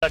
Hi,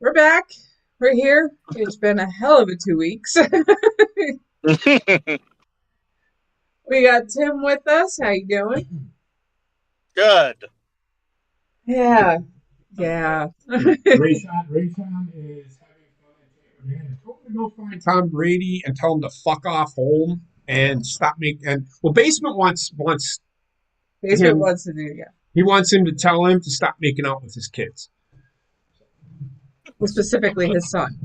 we're back. We're here. It's been a hell of a 2 weeks. We got Tim with us. How you doing? Good. Yeah. Rayshon is having fun at Tampa Bay. I told him to go find Tom Brady and tell him to fuck off home and stop making. And Basement wants Basement him. wants to do, yeah. He wants him to tell him to stop making out with his kids. Well, specifically his son.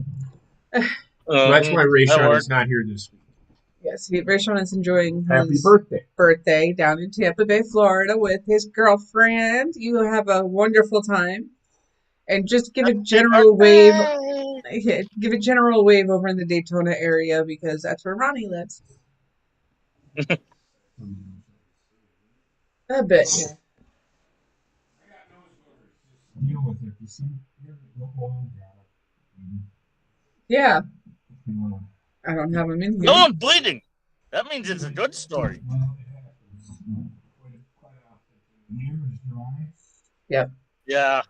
So that's why Rayshon is not here this week. Yes, Rayshon is enjoying Happy his birthday down in Tampa Bay, Florida with his girlfriend. You have a wonderful time. And just give a general wave. Give a general wave over in the Daytona area because that's where Ronnie lives. A bit, yeah. I got nose blowers. Just deal with it. You see, Yeah. I don't have them in here. No, I'm bleeding. That means it's a good story. Well, it happens quite often. The air is dry. Yep. Yeah.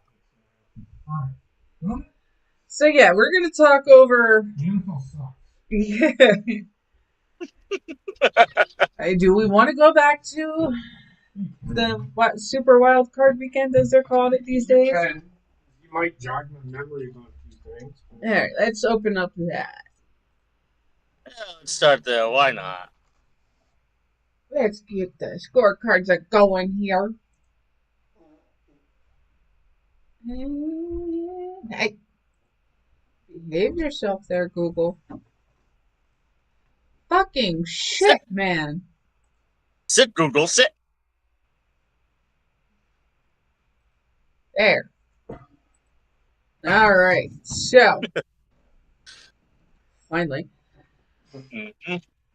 All right. So yeah, we're gonna talk over. The NFL sucks. Yeah. Do we want to go back to the Super Wildcard weekend, as they're calling it these days? You might jog my memory about a few things. All right, let's open up that. Yeah, let's start there. Why not? Let's get the scorecards going here. Hey, behave yourself there, Google. Fucking shit, man. Sit, Google, sit. There. All right, so finally,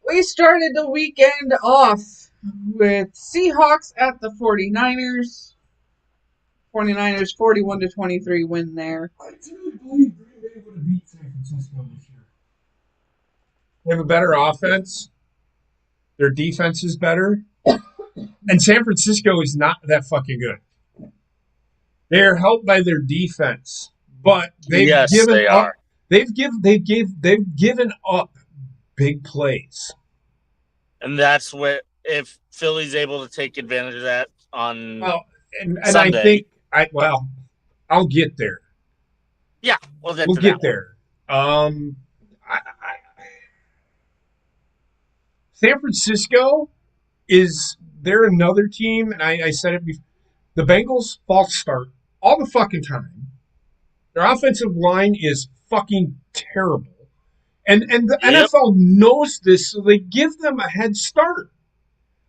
we started the weekend off with Seahawks at the 49ers. 49ers 41-23 win there. I truly believe Green Bay would have beat San Francisco this year. They have a better offense. Their defense is better. And San Francisco is not that fucking good. They are helped by their defense, but they've given up. They've given up big plays, and that's what if Philly's able to take advantage of that on and Sunday. I I'll get there. Yeah, we'll get We'll to get that one. there. San Francisco they're another team, and I said it before. The Bengals false start all the fucking time. Their offensive line is fucking terrible. And the Yep. NFL knows this, so they give them a head start.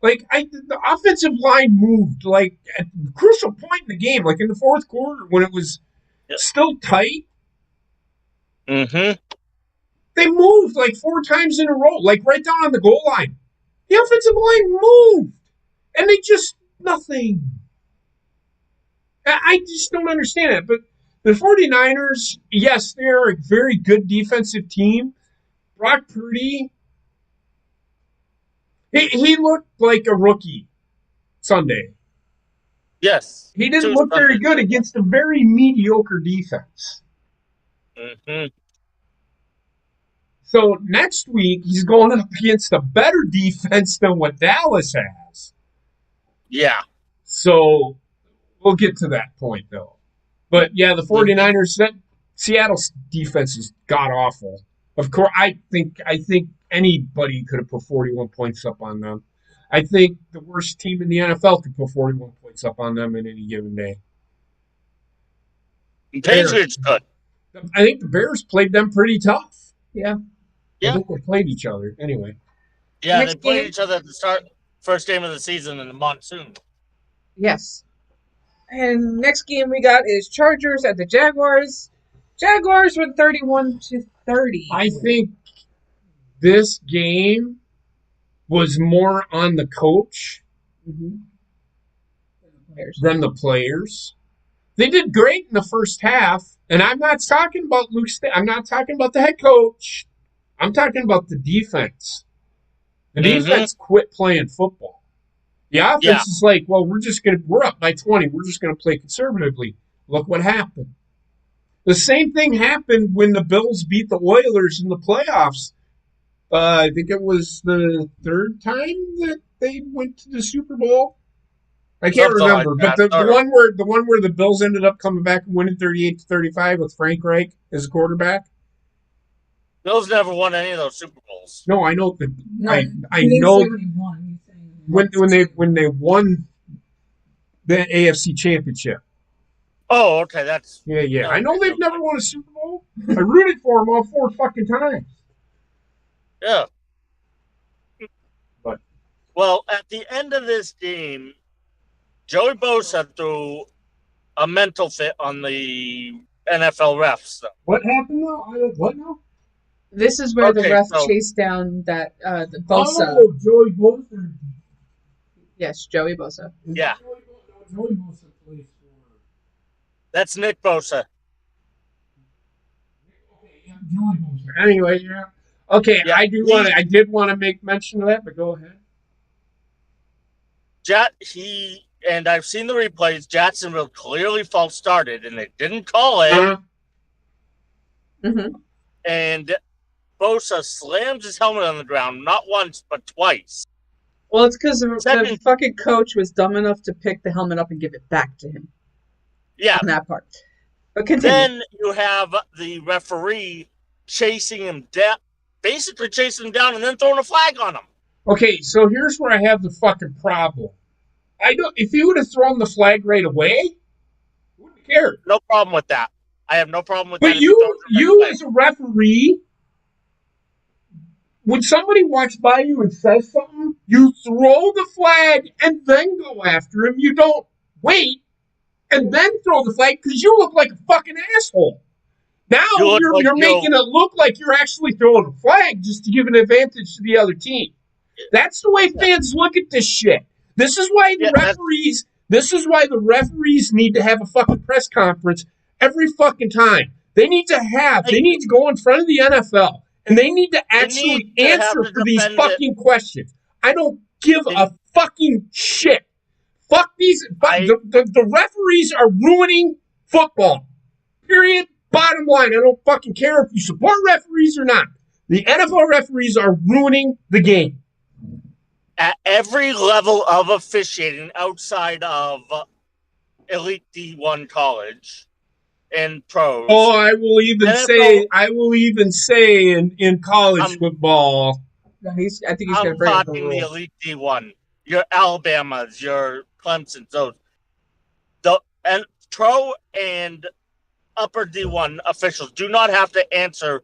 The offensive line moved like at a crucial point in the game, like in the fourth quarter when it was still tight. Mm-hmm. They moved like 4 times in a row, like right down on the goal line. The offensive line moved, and they just nothing. I just don't understand it. But the 49ers, yes, they're a very good defensive team. Brock Purdy, he looked like a rookie Sunday. Yes. He didn't look very good against a very mediocre defense. Mm-hmm. So next week, he's going up against a better defense than what Dallas has. Yeah. So we'll get to that point, though. But, yeah, the 49ers, Seattle's defense is god-awful. Of course, I think anybody could have put 41 points up on them. I think the worst team in the NFL could put 41 points up on them in any given day. The Patriots could. I think the Bears played them pretty tough. Yeah. I think they played each other anyway. Yeah, Next they played game? each other at the first game of the season in the monsoon. Yes. And next game we got is Chargers at the Jaguars. Jaguars were 31-30. I think this game was more on the coach than the players. They did great in the first half, and I'm not talking about I'm not talking about the head coach. I'm talking about the defense. The defense quit playing football. The offense is like, well, we're up by 20. We're just going to play conservatively. Look what happened. The same thing happened when the Bills beat the Oilers in the playoffs. I think it was the third time that they went to the Super Bowl. I can't remember, but the one where the Bills ended up coming back and winning 38-35 with Frank Reich as a quarterback. Bills never won any of those Super Bowls. No, I know. I He know didn't say what he won. when they won the AFC Championship. Oh, okay, that's yeah. I know they've never won a Super Bowl. I rooted for them all 4 fucking times. Yeah. But well, at the end of this game, Joey Bosa threw a mental fit on the NFL refs. Though. What happened though? What now? This is where the ref chased down that the Bosa. Oh, Joey Bosa. Yes, Joey Bosa. Yeah. Joey Bosa plays for. That's Nick Bosa. Okay, yeah, Joey Bosa. Anyway, yeah. Okay, yeah, I did want to make mention of that, but go ahead. And I've seen the replays. Jacksonville clearly false started, and they didn't call it. And Bosa slams his helmet on the ground, not once, but twice. Well, it's because the fucking coach was dumb enough to pick the helmet up and give it back to him. Yeah. On that part. But continue. Then you have the referee chasing him down, basically chasing him down and then throwing a flag on him. Okay, so here's where I have the fucking problem. If he would have thrown the flag right away, I wouldn't care. No problem with that. I have no problem with that. But you as a referee, when somebody walks by you and says something, you throw the flag and then go after him. You don't wait and then throw the flag because you look like a fucking asshole. Now you're making it look like you're actually throwing a flag just to give an advantage to the other team. That's the way fans look at this shit. This is why the referees need to have a fucking press conference every fucking time. They need to go in front of the NFL and they need to actually answer for these fucking questions. I don't give a fucking shit. Fuck these. The referees are ruining football. Period. Bottom line. I don't fucking care if you support referees or not. The NFL referees are ruining the game. At every level of officiating outside of elite D1 college, in pros. Oh, I will even say in college football. I think he's going to I'm bring up the talking the rules. Elite D1, your Alabamas, your Clemsons, those. And pro and upper D1 officials do not have to answer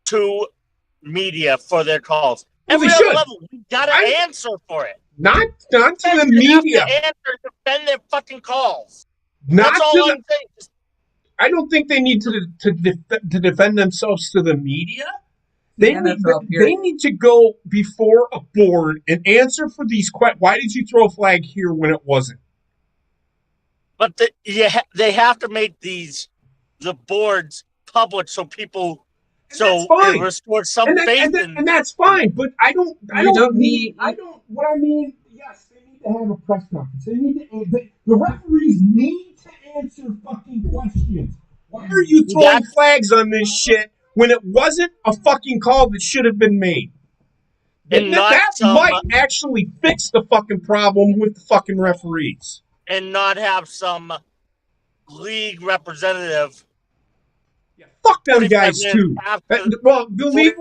to media for their calls. Well, Every other level, we got to answer for it. Not to the media. Have to answer to defend their fucking calls. Not That's all I'm saying. I don't think they need to defend themselves to the media. They need to go before a board and answer for these questions. Why did you throw a flag here when it wasn't? But they have to make the boards public so people it restores some faith and that's fine. But what I mean, yes, they need to have a press conference. The referees need to answer fucking questions. Why are you throwing flags on this shit when it wasn't a fucking call that should have been made? And that might actually fix the fucking problem with the fucking referees. And not have some league representative. Yeah, fuck them guys too. Well, the league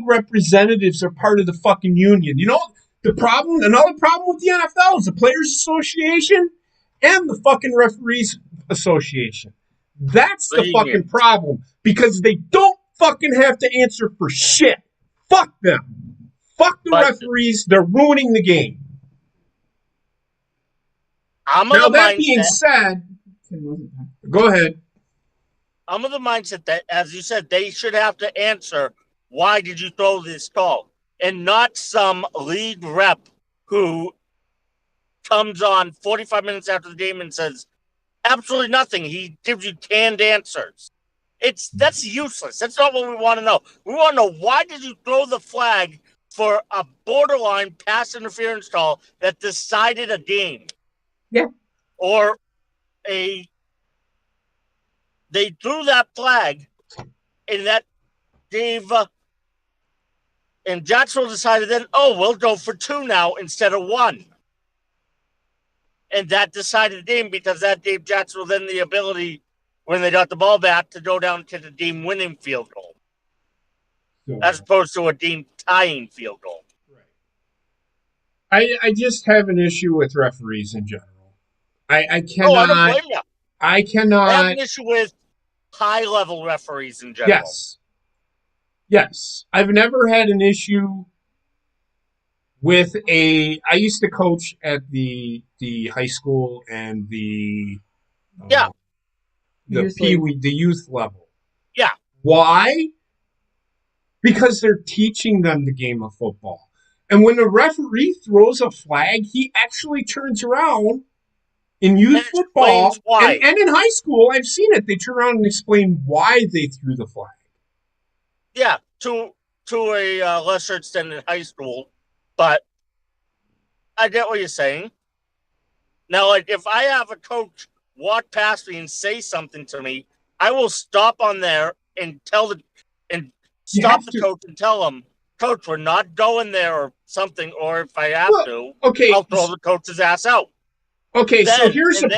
representatives are part of the fucking union. You know another problem with the NFL is the Players Association and the fucking Referees Association. That's the fucking problem because they don't fucking have to answer for shit. Fuck them. Fuck the referees. They're ruining the game. Now, that being said, go ahead. I'm of the mindset that, as you said, they should have to answer, why did you throw this call? And not some league rep who comes on 45 minutes after the game and says absolutely nothing. He gives you canned answers. That's useless. That's not what we want to know. We want to know, why did you throw the flag for a borderline pass interference call that decided a game? Yeah. Or they threw that flag and that gave and Jacksonville decided then, we'll go for 2 now instead of 1. And that decided the game because that gave Jacksonville then the ability, when they got the ball back, to go down to the game-winning field goal. As opposed to a game-tying field goal. I just have an issue with referees in general. I cannot. I don't blame you. I cannot. I have an issue with high-level referees in general. Yes. I've never had an issue with I used to coach at the high school and the youth level. Yeah. Why? Because they're teaching them the game of football. And when the referee throws a flag, he actually turns around in youth football and in high school. I've seen it. They turn around and explain why they threw the flag. Yeah, to a lesser extent in high school, but I get what you're saying. Now, like, if I have a coach walk past me and say something to me, I will stop on there and stop the coach and tell him, Coach, we're not going there or something, or if I have to, I'll throw the coach's ass out. Okay, so here's a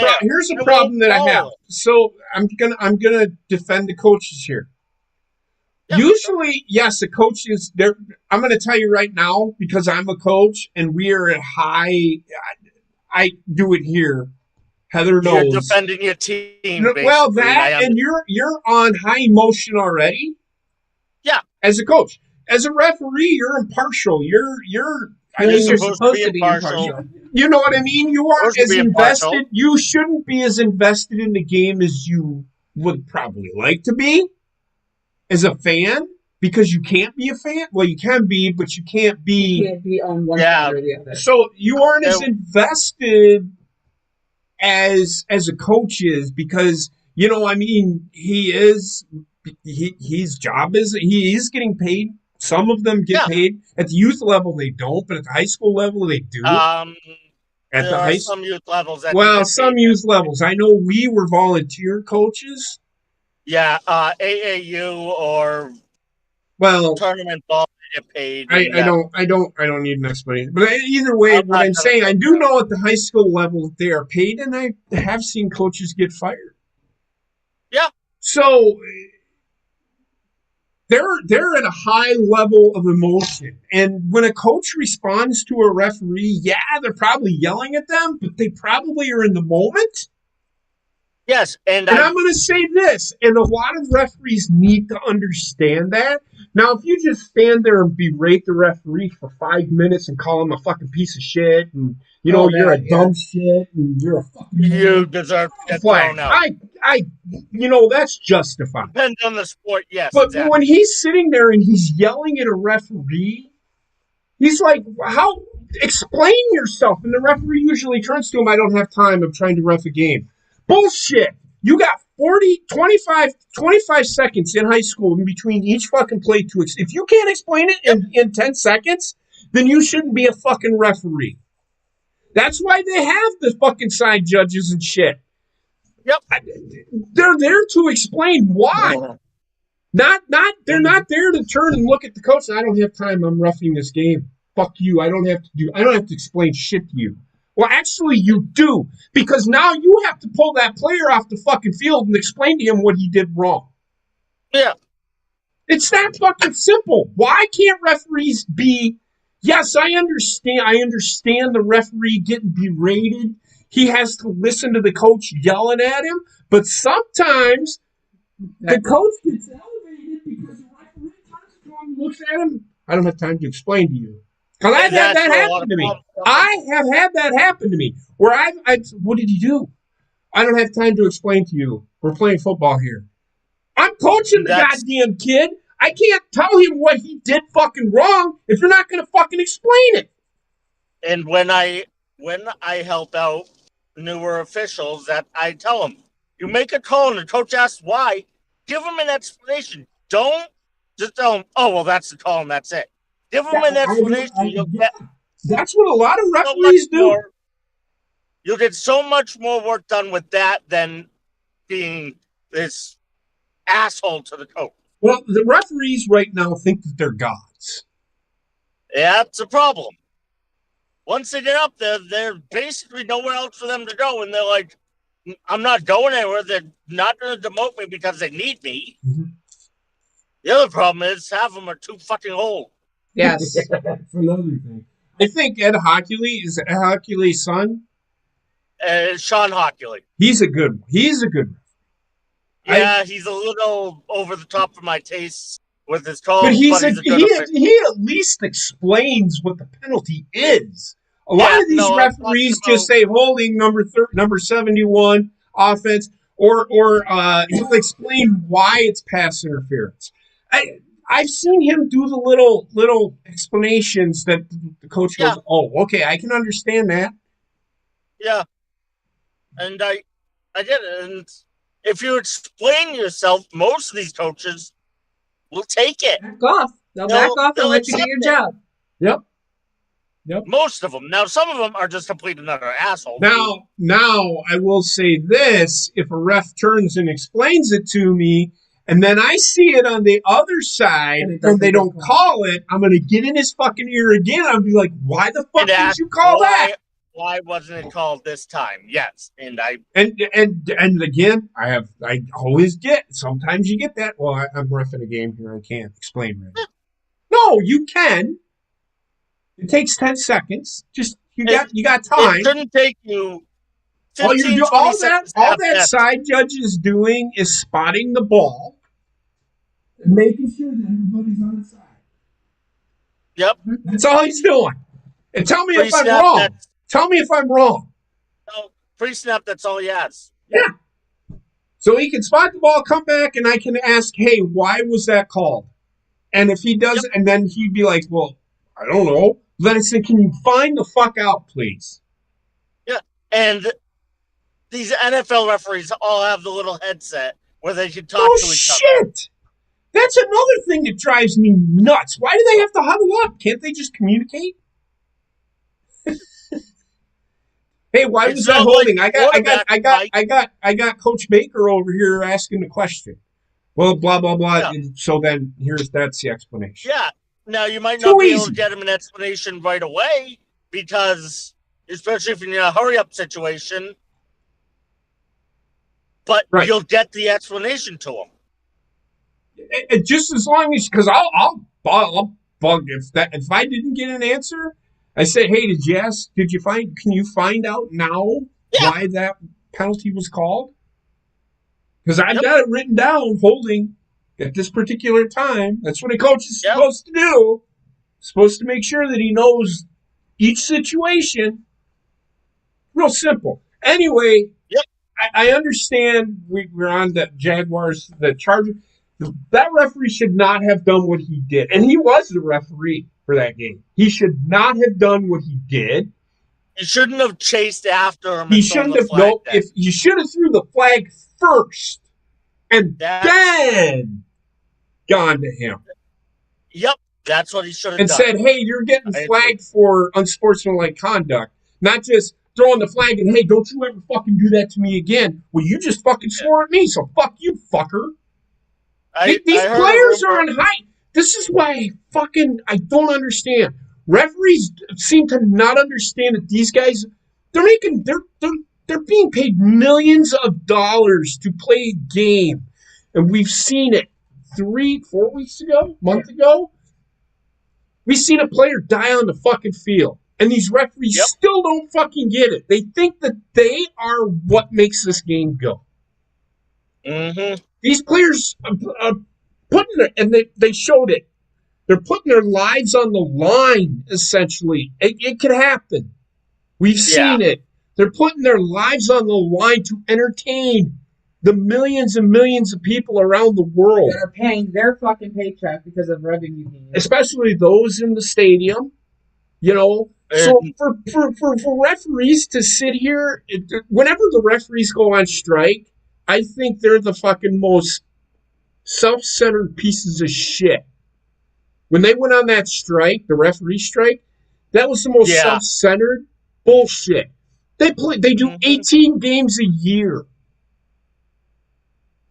problem that I have. So I'm gonna defend the coaches here. Yeah, usually, yes, the coach is there. I'm going to tell you right now, because I'm a coach and we are at high. I do it here. Heather knows. You're defending your team. Well, and you're on high emotion already. Yeah. As a coach, as a referee, you're impartial. You're supposed to be impartial. You know what I mean? You aren't as invested. You shouldn't be as invested in the game as you would probably like to be. As a fan, because you can't be a fan. Well, you can be, but you can't be. You can't be on one side or the other. So you aren't as invested as a coach is, because his job is he is getting paid. Some of them get paid at the youth level. They don't, but at the high school level they do. Some youth levels. Some youth levels. I know we were volunteer coaches. Yeah, AAU or tournament ball get paid. I don't need an explanation. But either way, what I'm saying, I do know at the high school level they are paid, and I have seen coaches get fired. So they're at a high level of emotion. And when a coach responds to a referee, yeah, they're probably yelling at them, but they probably are in the moment. Yes, and I'm going to say this, and a lot of referees need to understand that. Now, if you just stand there and berate the referee for 5 minutes and call him a fucking piece of shit, and you're a dumb shit, and you're a fucking you deserve to get flag. thrown out. That's justified. Depends on the sport, yes. But exactly. when he's sitting there and he's yelling at a referee, he's like, "How? Explain yourself." And the referee usually turns to him, "I don't have time. I'm trying to ref a game." Bullshit. You got 25 seconds in high school in between each fucking play to if you can't explain it in 10 seconds, then you shouldn't be a fucking referee. That's why they have the fucking side judges and shit. Yep. They're there to explain why. They're not there to turn and look at the coach and I don't have time, I'm roughing this game. Fuck you. I don't have to explain shit to you. Well, actually, you do, because now you have to pull that player off the fucking field and explain to him what he did wrong. Yeah. It's that fucking simple. Why can't referees be, yes, I understand the referee getting berated. He has to listen to the coach yelling at him, but sometimes the coach gets elevated because the referee turns to him and looks at him. I don't have time to explain to you. Because I've had that happen to me. I have had that happen to me. Where what did he do? I don't have time to explain to you. We're playing football here. I'm coaching the goddamn kid. I can't tell him what he did fucking wrong if you're not going to fucking explain it. And when I help out newer officials, that I tell them, you make a call and the coach asks why, give them an explanation. Don't just tell them, oh, well, that's the call and that's it. Give them an explanation. You'll get that's what a lot of referees do. You'll get so much more work done with that than being this asshole to the coach. Well, the referees right now think that they're gods. Yeah, it's a problem. Once they get up there, there's basically nowhere else for them to go. And they're like, I'm not going anywhere. They're not going to demote me because they need me. Mm-hmm. The other problem is half of them are too fucking old. Yes. That's another thing. I think Ed Hockley's son? Sean Hockley. He's a good one. Yeah, he's a little over the top for my tastes with his calls. But he at least explains what the penalty is. A lot of these referees just say holding number 71 offense, or he'll explain why it's pass interference. I've seen him do the little explanations that the coach goes, oh, okay, I can understand that. Yeah. And I get it. And if you explain yourself, most of these coaches will take it. Back off. They'll back off and let you do your job. Yep. Most of them. Now, some of them are just complete another asshole. Now, I will say this. If a ref turns and explains it to me, and then I see it on the other side, and they don't call it, I'm going to get in his fucking ear again. I'll be like, why the fuck did you call that? Why wasn't it called this time? Yes. And again, I always get, sometimes you get that. Well, I'm reffing a game here. I can't explain right now. No, you can. It takes 10 seconds. Just, you got time. It shouldn't take you 15, all that side judge is doing is spotting the ball and making sure that everybody's on the side. Yep. That's all he's doing. And tell me if I'm wrong. Tell me if I'm wrong. No, pre-snap, that's all he has. Yeah. So he can spot the ball, come back, and I can ask, hey, why was that called? And if he does it, and then he'd be like, well, I don't know. Then I say, can you find the fuck out, please? Yeah. And these NFL referees all have the little headset where they can talk to each other. Shit! That's another thing that drives me nuts. Why do they have to huddle up? Can't they just communicate? Hey, why was that holding? I got Coach Baker over here asking the question. Well, blah blah blah. Yeah. So then that's the explanation. Yeah. Now you might not be able to get him an explanation right away because, especially if you're in a hurry up situation. but Right. you'll get the explanation to them. And just as long as, because I'll bug if I didn't get an answer, I said, hey, can you find out now why that penalty was called? Because I've got it written down, holding at this particular time. That's what a coach is supposed to do. Supposed to make sure that he knows each situation. Real simple. Anyway, I understand we're on the Jaguars, the Chargers. That referee should not have done what he did. And he was the referee for that game. He should not have done what he did. He shouldn't have chased after him. He shouldn't have. No, if you should have threw the flag first and then gone to him. Yep, that's what he should have and done. said, hey, you're getting flagged for unsportsmanlike conduct. Not just throwing the flag and, hey, don't you ever fucking do that to me again. Well, you just fucking swore at me, so fuck you, fucker. These players are on high. This is why I don't understand. Referees seem to not understand that these guys, they're being paid millions of dollars to play a game. And we've seen it 3-4 weeks ago, month ago. We've seen a player die on the fucking field. And these referees still don't fucking get it. They think that they are what makes this game go. Mm-hmm. These players are putting it, and they showed it. They're putting their lives on the line, essentially. It could happen. We've seen it. They're putting their lives on the line to entertain the millions and millions of people around the world. That are paying their fucking paycheck because of revenue gains. Especially those in the stadium. You know, so for referees to sit here, whenever the referees go on strike, I think they're the fucking most self-centered pieces of shit. When they went on that strike, the referee strike, that was the most self-centered bullshit. They do 18 games a year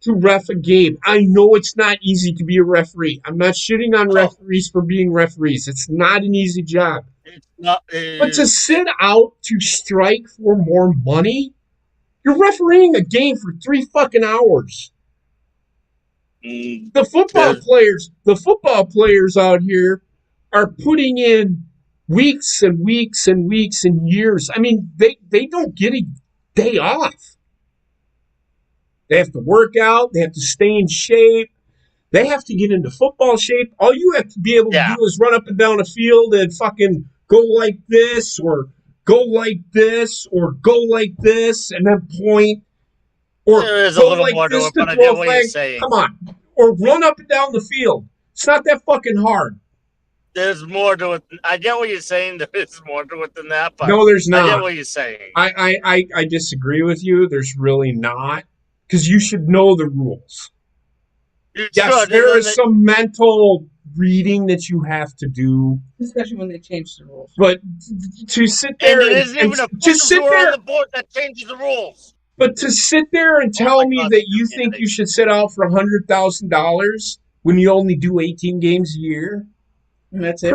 to ref a game. I know it's not easy to be a referee. I'm not shitting on referees for being referees. It's not an easy job. It's not, but to sit out to strike for more money, you're refereeing a game for 3 fucking hours. The football players out here are putting in weeks and weeks and weeks and years. I mean, they don't get a day off. They have to work out. They have to stay in shape. They have to get into football shape. All you have to be able to do is run up and down the field and fucking go like this or go like this or go like this and then point. Or there is go a little like more to this it, but to I throw get a what flag. you're saying. Come on. Or run up and down the field. It's not that fucking hard. There's more to it. I get what you're saying. There is more to it than that. But no, there's not. I get what you're saying. I disagree with you. There's really not. Because you should know the rules. Yes, there is some mental reading that you have to do. Especially when they change the rules. But to sit there and it isn't even a just sit there on the board that changes the rules. But to sit there and tell me that you think you should sit out for $100,000 when you only do 18 games a year, that's it.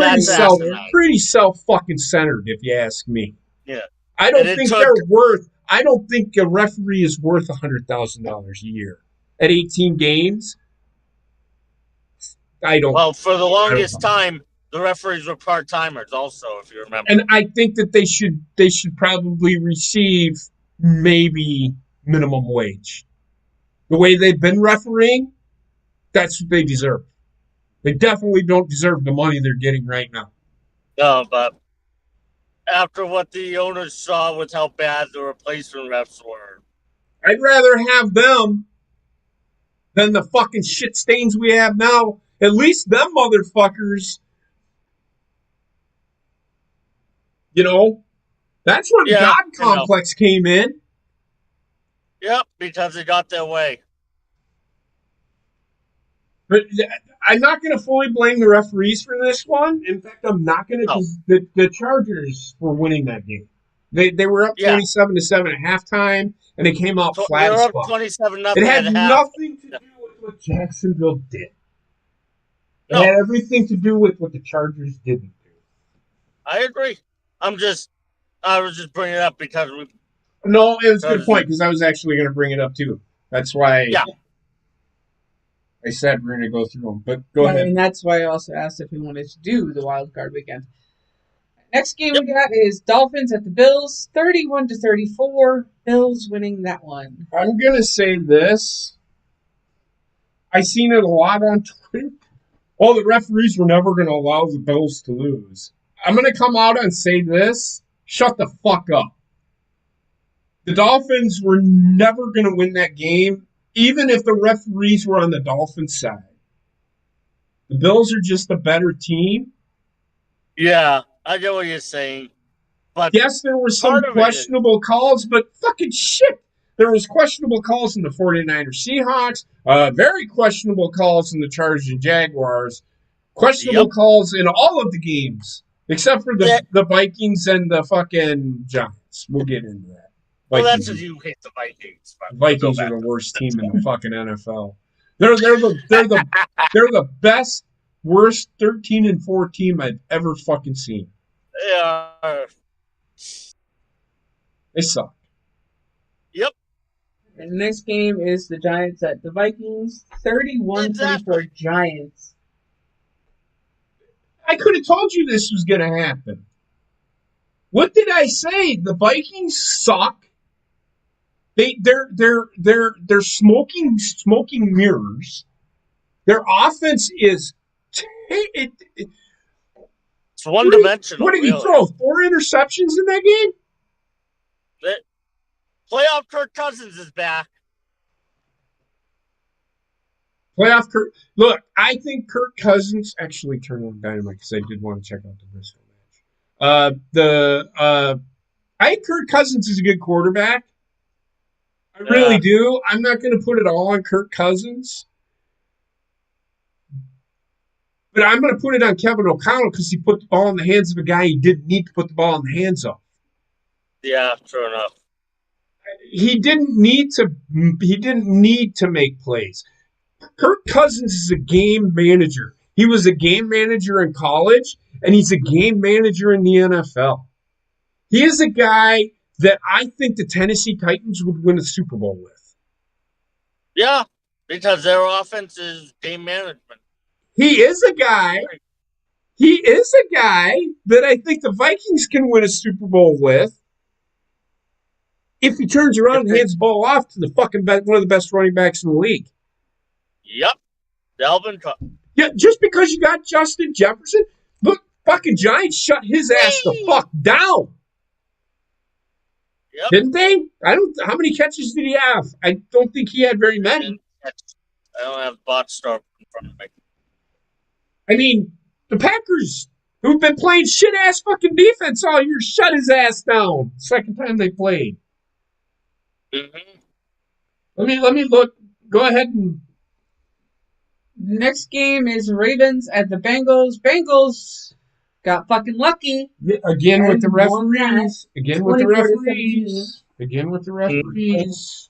Pretty self fucking centered, if you ask me. Yeah, I don't think a referee is worth $100,000 a year at 18 games. I don't. Well, for the longest time, the referees were part timers, also, if you remember. And I think that they should probably receive maybe minimum wage. The way they've been refereeing, that's what they deserve. They definitely don't deserve the money they're getting right now. No, but after what the owners saw with how bad the replacement refs were, I'd rather have them than the fucking shit stains we have now. At least them motherfuckers, you know, that's where the God complex came in. Yep, because they got their way. But I'm not going to fully blame the referees for this one. In fact, I'm not going to, because the Chargers were winning that game. They were up 27-7 at halftime, and they came out flat as fuck. 27-0. It had nothing to do with what Jacksonville did. It had everything to do with what the Chargers didn't do. I agree. I was just bringing it up because No, it was a good point, because I was actually going to bring it up too. That's why Yeah. I said we're going to go through them. But go ahead. And that's why I also asked if we wanted to do the wild card weekend. Next game Yep. we got is Dolphins at the Bills, 31-34. Bills winning that one. I'm going to say this. I seen it a lot on Twitter. Oh, the referees were never going to allow the Bills to lose. I'm going to come out and say this. Shut the fuck up. The Dolphins were never going to win that game, even if the referees were on the Dolphins' side. The Bills are just a better team. Yeah, I get what you're saying. But yes, there were some questionable calls, but fucking shit. There was questionable calls in the 49ers Seahawks, very questionable calls in the Chargers and Jaguars, questionable calls in all of the games, except for the Vikings and the fucking Giants. We'll get into that. Well, that's because you hate the Vikings. The Vikings are the worst team in the fucking NFL. They're the best, worst 13-4 team I've ever fucking seen. They suck. Yep. And the next game is the Giants at the Vikings, 31-24 Giants. I could have told you this was going to happen. What did I say? The Vikings suck. They're smoking mirrors. Their offense is it's one-dimensional. What did he throw? 4 interceptions in that game? Playoff Kirk Cousins is back. Playoff Kirk. Look, I think Kirk Cousins actually turned on Dynamite because I did want to check out the Briscoe match. I think Kirk Cousins is a good quarterback. I really do. I'm not going to put it all on Kirk Cousins. But I'm going to put it on Kevin O'Connell because he put the ball in the hands of a guy he didn't need to put the ball in the hands of. Yeah, true enough. He didn't need to make plays. Kirk Cousins is a game manager. He was a game manager in college, and he's a game manager in the NFL. He is a guy that I think the Tennessee Titans would win a Super Bowl with. Yeah, because their offense is game management. He is a guy that I think the Vikings can win a Super Bowl with if he turns around and hands the ball off to the fucking one of the best running backs in the league. Yep. Delvin Cook. Yeah, just because you got Justin Jefferson, look, fucking Giants shut his ass the fuck down. Yep. Didn't they? How many catches did he have? I don't think he had very many. I don't have Botstar in front of me. I mean, the Packers, who've been playing shit-ass fucking defense all year, shut his ass down. Second time they played. Mm-hmm. Let me look. Go ahead and... Next game is Ravens at the Bengals. Bengals got fucking lucky. Again with the referees. Again with the referees.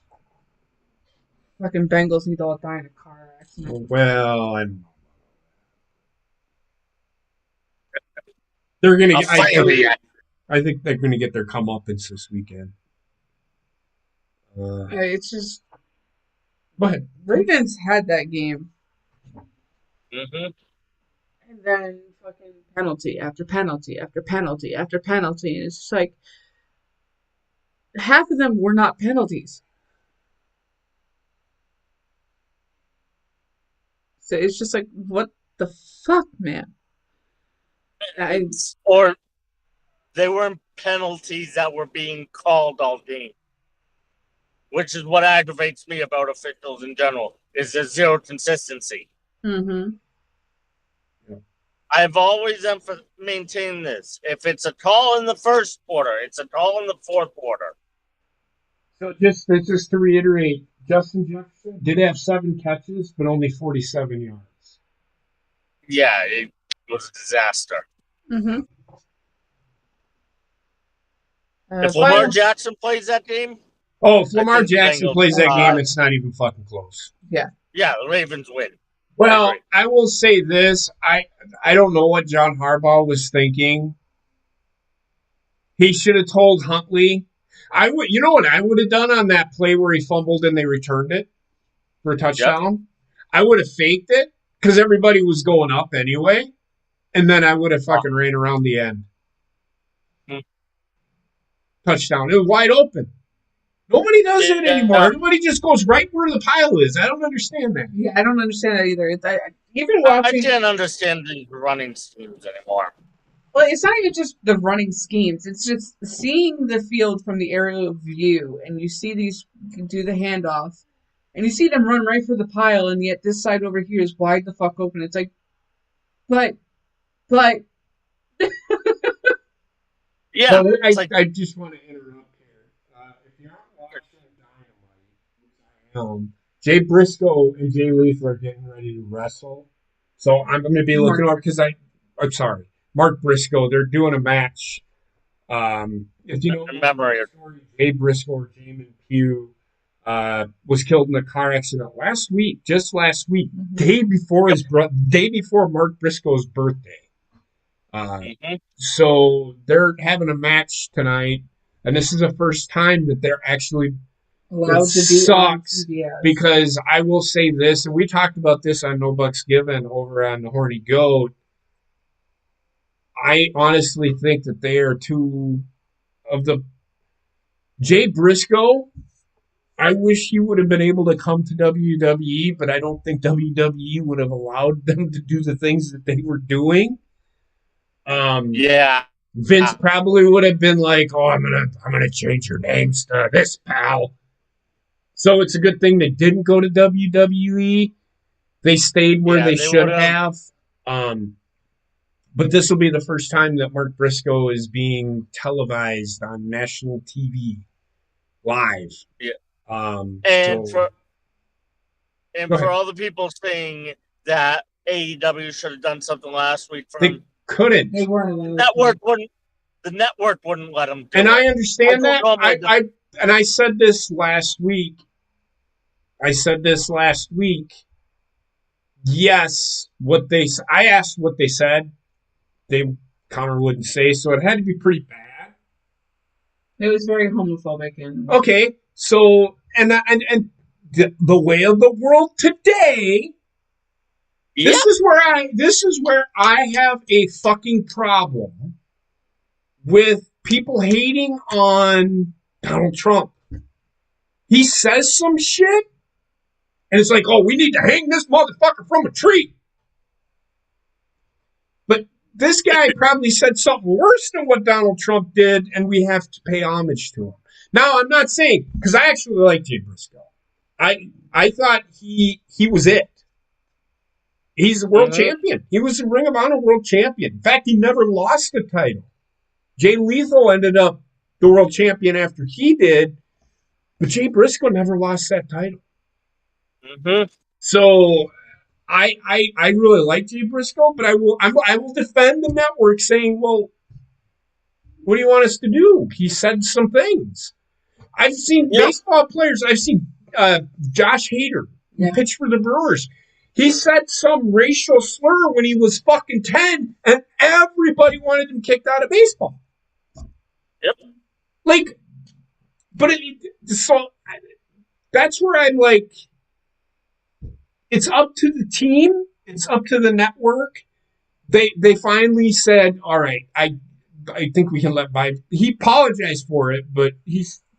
Fucking Bengals need to all die in a car accident. Well, they're gonna. I think they're gonna get their comeuppance this weekend. It's just. Go ahead. Ravens had that game. Mm-hmm. And then fucking penalty after penalty after penalty after penalty. And it's just like half of them were not penalties. So it's just like, what the fuck, man? Or they weren't penalties that were being called all game. Which is what aggravates me about officials in general, is there's zero consistency. Mm-hmm. I've always maintained this. If it's a call in the first quarter, it's a call in the fourth quarter. So just to reiterate, Justin Jefferson did have 7 catches, but only 47 yards. Yeah, it was a disaster. Mm-hmm. If Lamar Jackson plays that game... Oh, if Lamar Jackson plays that game, it's not even fucking close. Yeah. Yeah, the Ravens win. Well, I will say this. I don't know what John Harbaugh was thinking. He should have told Huntley, I would, you know what I would have done on that play where he fumbled and they returned it for a touchdown? I would have faked it because everybody was going up anyway, and then I would have fucking ran around the end. Touchdown. It was wide open. Nobody does that anymore. Everybody just goes right where the pile is. I don't understand that. Yeah, I don't understand that either. I can't understand the running schemes anymore. Well, it's not even just the running schemes. It's just seeing the field from the aerial view, and you see these do the handoff, and you see them run right for the pile, and yet this side over here is wide the fuck open. It's like, but. Yeah. Well, I just want to interrupt here. If you're not watching Dynamite, Jay Briscoe and Jay Lethal are getting ready to wrestle. So I'm going to be looking up because I'm sorry. Mark Briscoe, they're doing a match. If you don't know the story, Jay Briscoe or Jamin Pugh was killed in a car accident just last week, day before Mark Briscoe's birthday. So they're having a match tonight, and this is the first time that they're actually allowed to be sucks on TBS. Because I will say this, and we talked about this on No Bucks Given over on the Horny Goat. I honestly think that they are two of the Jay Briscoe. I wish he would have been able to come to WWE, but I don't think WWE would have allowed them to do the things that they were doing. Vince probably would have been like, "Oh, I'm gonna change your names to this, pal." So it's a good thing they didn't go to WWE. They stayed where they should have. But this will be the first time that Mark Briscoe is being televised on national TV live. Yeah. For all the people saying that AEW should have done something last week for them. Couldn't. They weren't allowed. The network wouldn't let them do and it. I understand that. I said this last week. Yes, I asked what they said. Connor wouldn't say, so it had to be pretty bad. It was very homophobic and okay. So and the way of the world today. Yep. This is where I have a fucking problem with people hating on Donald Trump. He says some shit, and it's like, oh, we need to hang this motherfucker from a tree. But this guy probably said something worse than what Donald Trump did, and we have to pay homage to him. Now, I'm not saying, because I actually like Jay Briscoe. I thought he was it. He's a world champion. He was a Ring of Honor world champion. In fact, he never lost the title. Jay Lethal ended up the world champion after he did, but Jay Briscoe never lost that title. So I really like Jay Briscoe, but I will defend the network saying, well, what do you want us to do? He said some things. I've seen baseball players. I've seen Josh Hader pitch for the Brewers. He said some racial slur when he was fucking 10, and everybody wanted him kicked out of baseball. Yep. So that's where I'm like, it's up to the team. It's up to the network. They finally said, all right, I think we can let by. He apologized for it, but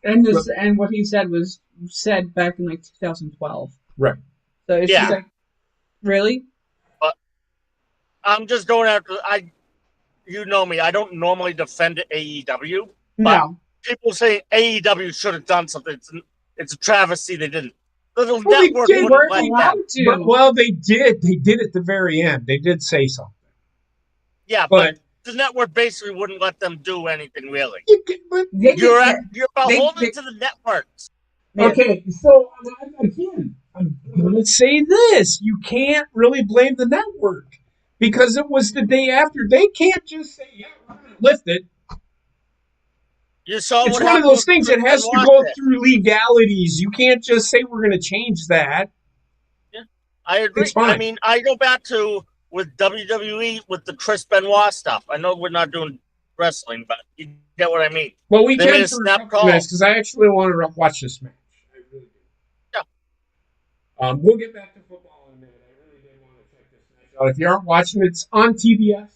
and what he said was said back in 2012. Right. So it's just like, really? But I'm just going after you know me. I don't normally defend AEW. But people say AEW should have done something. It's a travesty they didn't. The network wouldn't let them. Well, they did. They did at the very end. They did say something. Yeah, but the network basically wouldn't let them do anything really. You're beholden to the networks. Okay, so again, I'm going to say this. You can't really blame the network because it was the day after. They can't just say, yeah, we're going to lift it. It's one of those things that has to go through legalities. You can't just say we're going to change that. Yeah, I agree. I mean, I go back to with WWE with the Chris Benoit stuff. I know we're not doing wrestling, but you get what I mean. Well, we They can made a for a snap couple call. minutes because I actually want to watch this match. I really do. Yeah. We'll get back to football in a minute. I really did want to check this match out. If you aren't watching, it's on TBS.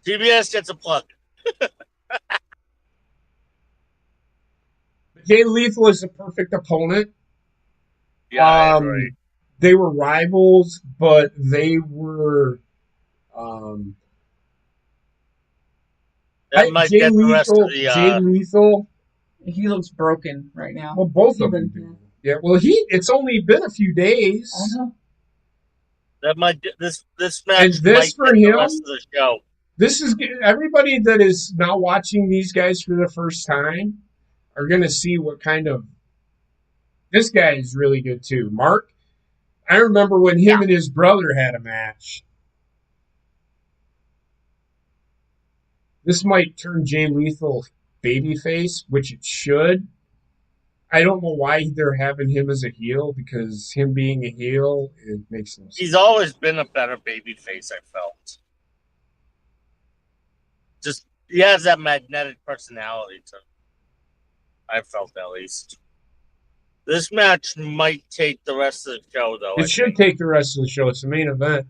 TBS gets a plug. Jay Lethal is the perfect opponent. Yeah, I agree. They were rivals, but they were. That might get the rest of the. Jay Lethal. He looks broken right now. Well, both of them do. Yeah. Well, it's only been a few days. I know. That might this match and this might for get him, the rest of the show. This is everybody that is now watching these guys for the first time are going to see what kind of. This guy is really good too, Mark. I remember when him and his brother had a match. This might turn Jay Lethal babyface, which it should. I don't know why they're having him as a heel, because him being a heel, it makes no sense. He's always been a better babyface, I felt. Just, he has that magnetic personality to him. I felt, at least. This match might take the rest of the show, though. It should take the rest of the show. It's the main event.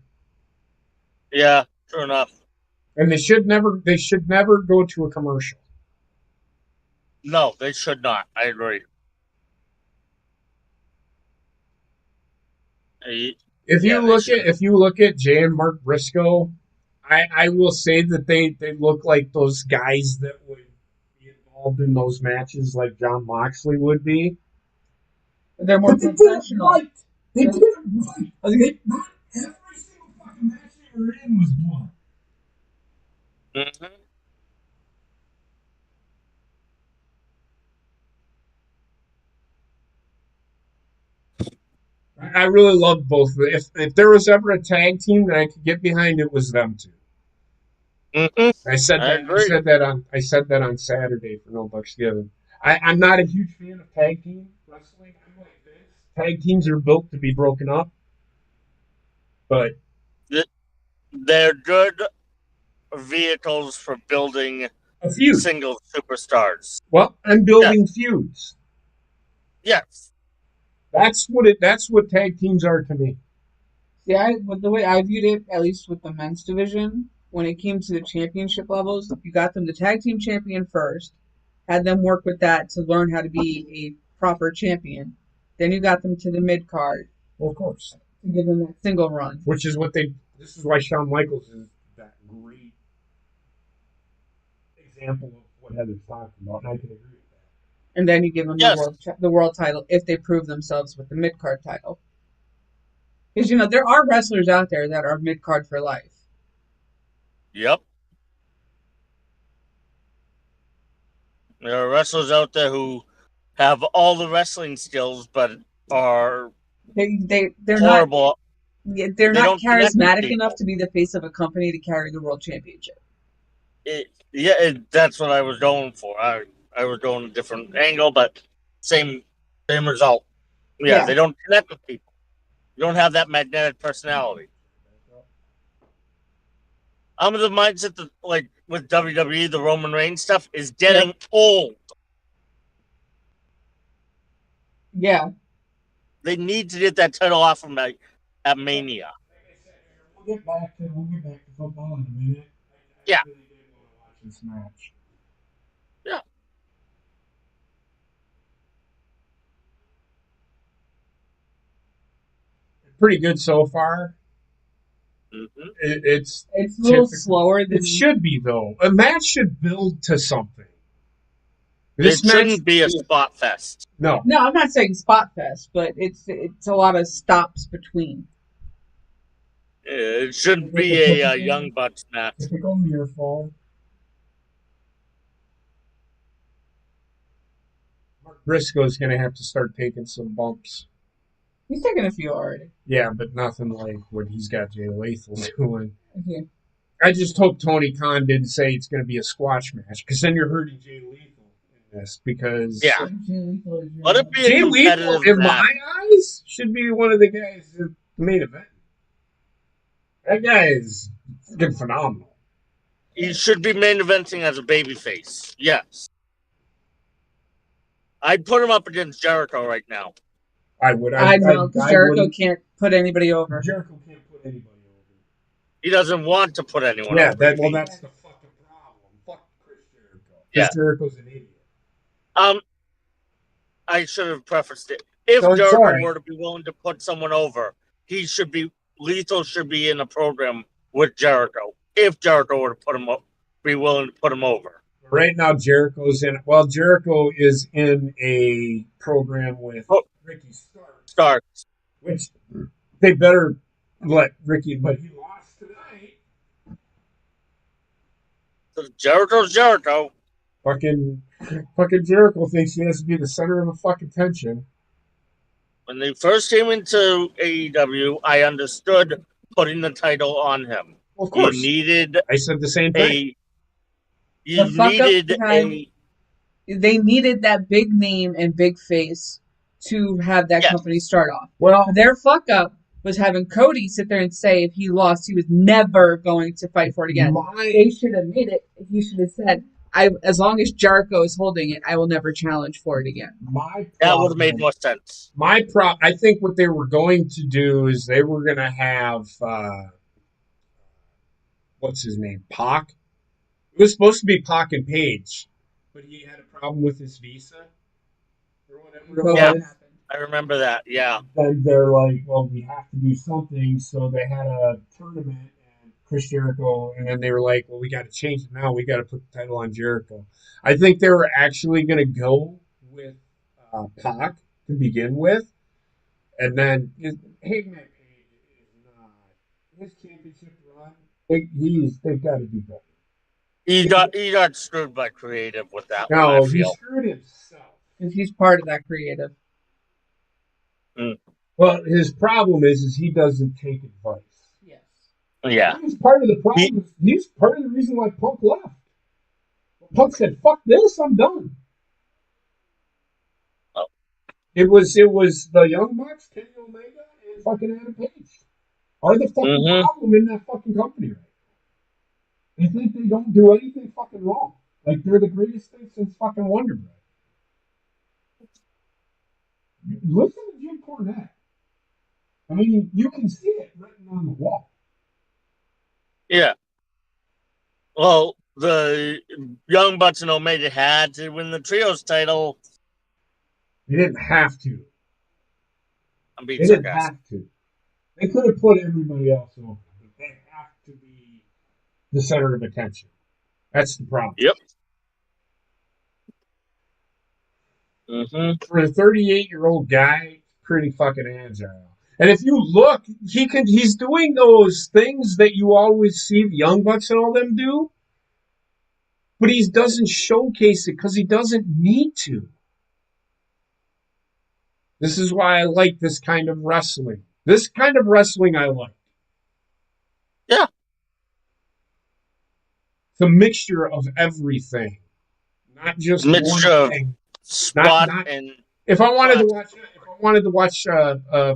Yeah, true enough. And they should never go to a commercial. No, they should not. I agree. If you look at Jay and Mark Briscoe, I will say that they look like those guys that would be involved in those matches like John Moxley would be. They're more professional. They did it right. Not every single fucking match they were in was blood. Mm-hmm. I really loved both of them. If there was ever a tag team that I could get behind, it was them two. Mm-hmm. I said that on Saturday for No Bucks Given. I'm not a huge fan of tag team wrestling. I'm like this. Tag teams are built to be broken up, but they're good vehicles for building a feud. Single superstars. Well, I'm building feuds. Yes. That's what tag teams are to me. Yeah, the way I viewed it, at least with the men's division, when it came to the championship levels, you got them the tag team champion first, had them work with that to learn how to be a proper champion. Then you got them to the mid card. Well, of course. To give them that single run. Which is this is why Shawn Michaels is that great example of what Heather's talking about, and I can agree with that. And then you give them the world title if they prove themselves with the mid card title. Because there are wrestlers out there that are mid card for life. Yep. There are wrestlers out there who have all the wrestling skills, but are they're horrible. They're not charismatic enough to be the face of a company to carry the world championship. That's what I was going for. I was going a different angle, but same result. Yeah, they don't connect with people. You don't have that magnetic personality. I'm of the mindset that, like, with WWE, the Roman Reigns stuff is getting old. Yeah. They need to get that title off from at Mania. Like I said, we'll get back to football in a minute. I really did want to watch this match. Yeah. Pretty good so far. Mm-hmm. It's a little slower than it should be, though. A match should build to something. It shouldn't be a spot fest. No, I'm not saying spot fest, but it's a lot of stops between. It shouldn't be a Young Bucks match. Typical near fall. Mark Briscoe's going to have to start taking some bumps. He's taken a few already. Yeah, but nothing like what he's got Jay Lethal doing. Okay. I just hope Tony Khan didn't say it's going to be a squash match, because then you're hurting Jay Lethal in this. Because Let it be Jay Lethal, in my eyes, should be one of the guys at the main event. That guy is freaking phenomenal. He should be main eventing as a babyface. Yes. I'd put him up against Jericho right now. I would. I know, because Jericho wouldn't. can't put anybody over. Jericho can't put anybody over. He doesn't want to put anyone Yeah, over. that's the fucking problem. Fuck Chris Jericho. Yeah. Chris Jericho's an idiot. I should have prefaced it. If So it's Jericho all right. were to be willing to put someone over, Lethal should be in a program with Jericho. If Jericho were to be willing to put him over. Right now, Jericho's in. Well, Jericho is in a program with Ricky Starks, which they better let Ricky. But he lost tonight. So Jericho's Jericho. Fucking Jericho thinks he has to be the center of the fucking tension. When they first came into AEW, I understood putting the title on him. Well, of course, you needed. I said the same thing. They needed that big name and big face to have that company start off. Well, their fuck up was having Cody sit there and say if he lost, he was never going to fight for it again. They should have made it. He should have said, as long as Jericho is holding it, I will never challenge for it again. That would have made more sense. I think what they were going to do is they were going to have, what's his name, Pac? It was supposed to be Pac and Paige, but he had a problem with his visa or whatever. Yeah, I remember that, yeah. And they're like, well, we have to do something, so they had a tournament. Chris Jericho, and then they were like, well, we got to change it now. We got to put the title on Jericho. I think they were actually going to go with Pac to begin with, and then Hangman Page is not his championship run. They've got to do better. He got screwed by creative with that. No, he screwed himself because he's part of that creative. Well, his problem is he doesn't take advice. Yeah. He's part of the problem. He's part of the reason why Punk left. Punk said, fuck this, I'm done. Oh. It was the Young Bucks, Kenny Omega, and fucking Adam Page. Are the fucking problem in that fucking company right now. They think they don't do anything fucking wrong. Like they're the greatest thing since fucking Wonder Bread. Listen to Jim Cornette. I mean, you can see it written on the wall. Yeah. Well, the Young Bucks and Omega had to win the Trios title. They didn't have to. I'm being sarcastic. Didn't have to. They could have put everybody else over, but they have to be the center of attention. That's the problem. Yep. For a 38-year-old guy, pretty fucking agile. And if you look, he's doing those things that you always see the Young Bucks and all them do, but he doesn't showcase it because he doesn't need to. This is why I like this kind of wrestling. This kind of wrestling I like. Yeah. It's a mixture of everything. Not just one thing. Spot and if I wanted to watch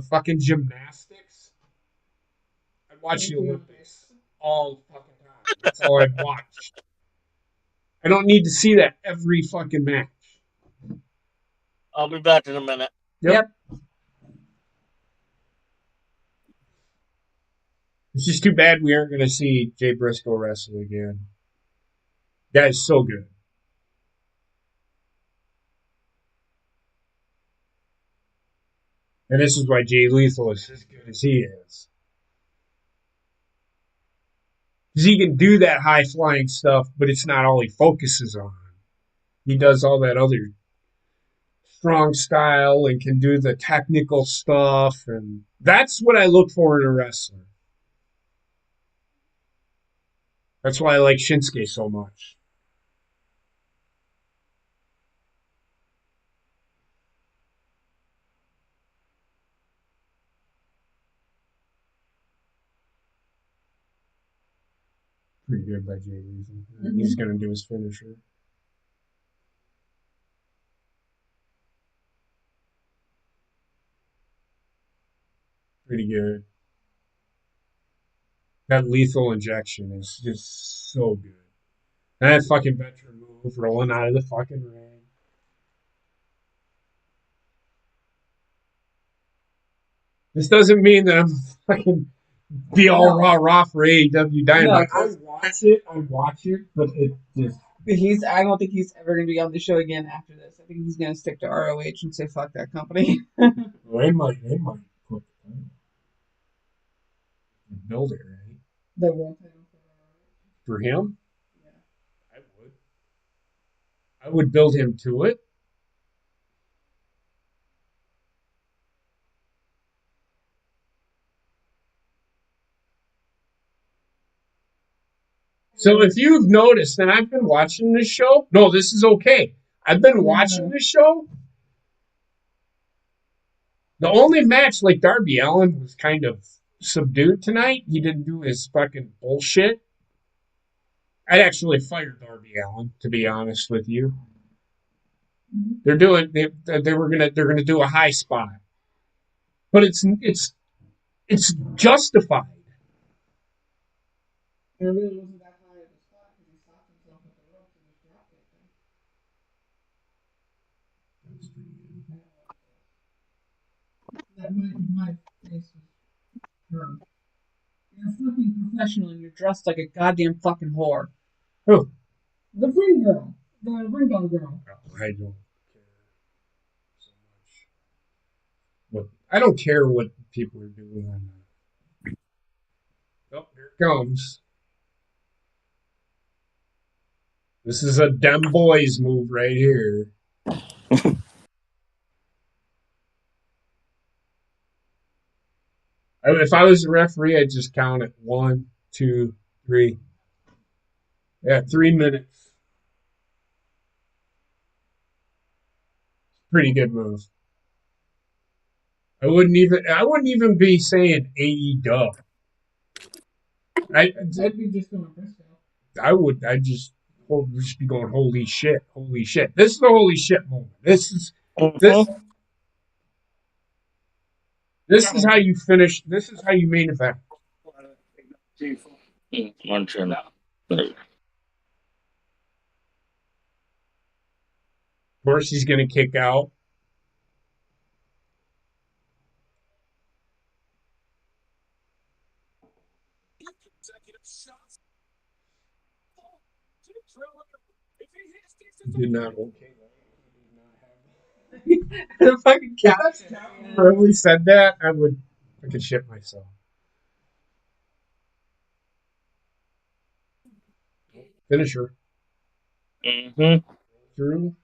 fucking gymnastics, I'd watch the Olympics all fucking time. That's all I'd watch. I don't need to see that every fucking match. I'll be back in a minute. Yep. It's just too bad we aren't going to see Jay Briscoe wrestle again. That is so good. And this is why Jay Lethal is as good as he is. Because he can do that high-flying stuff, but it's not all he focuses on. He does all that other strong style and can do the technical stuff. And that's what I look for in a wrestler. That's why I like Shinsuke so much. Pretty good by Jay Lethal. Mm-hmm. He's going to do his finisher. Pretty good. That lethal injection is just so good. That fucking veteran move rolling out of the fucking ring. This doesn't mean that I'm fucking be all rah for AEW Dynamite. I watch it, but it just. I don't think he's ever going to be on the show again after this. I think he's going to stick to ROH and say fuck that company. They might put build it, right? The world title For him? Yeah. I would. I would build him to it. So if you've noticed, and I've been watching this show, no, this is okay. I've been watching this show. The only match like Darby Allin was kind of subdued tonight. He didn't do his fucking bullshit. I'd actually fire Darby Allin, to be honest with you. They're gonna do a high spot, but it's justified. It really wasn't that high of a spot because he stopped himself at the ropes and just dropped it. That my face was turned. You're a fucking professional and you're dressed like a goddamn fucking whore. Who? The ring girl. The ring girl. I don't care so much. I don't care what people are doing on that. Oh, here it comes. This is a dem boys move right here. If I was a referee, I'd just count it 1, 2, 3. Yeah, 3 minutes. Pretty good move. I wouldn't even be saying AEW. I'd be just going Briscoe. I'd just be going, holy shit. This is the holy shit moment. This is how you finish. This is how you main event. Of course, he's going to kick out. Did not okay. The fucking captain Really said that, I could shit myself. Finisher. Through.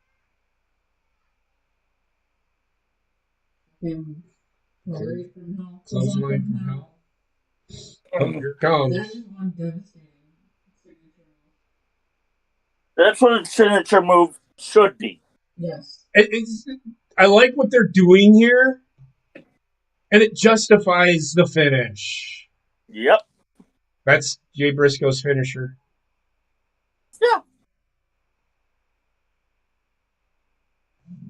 Clothesline from hell. Oh, here it comes. That is one devastating signature move. That's what a signature move should be. Yes. I like what they're doing here, and it justifies the finish. Yep. That's Jay Briscoe's finisher. Yeah.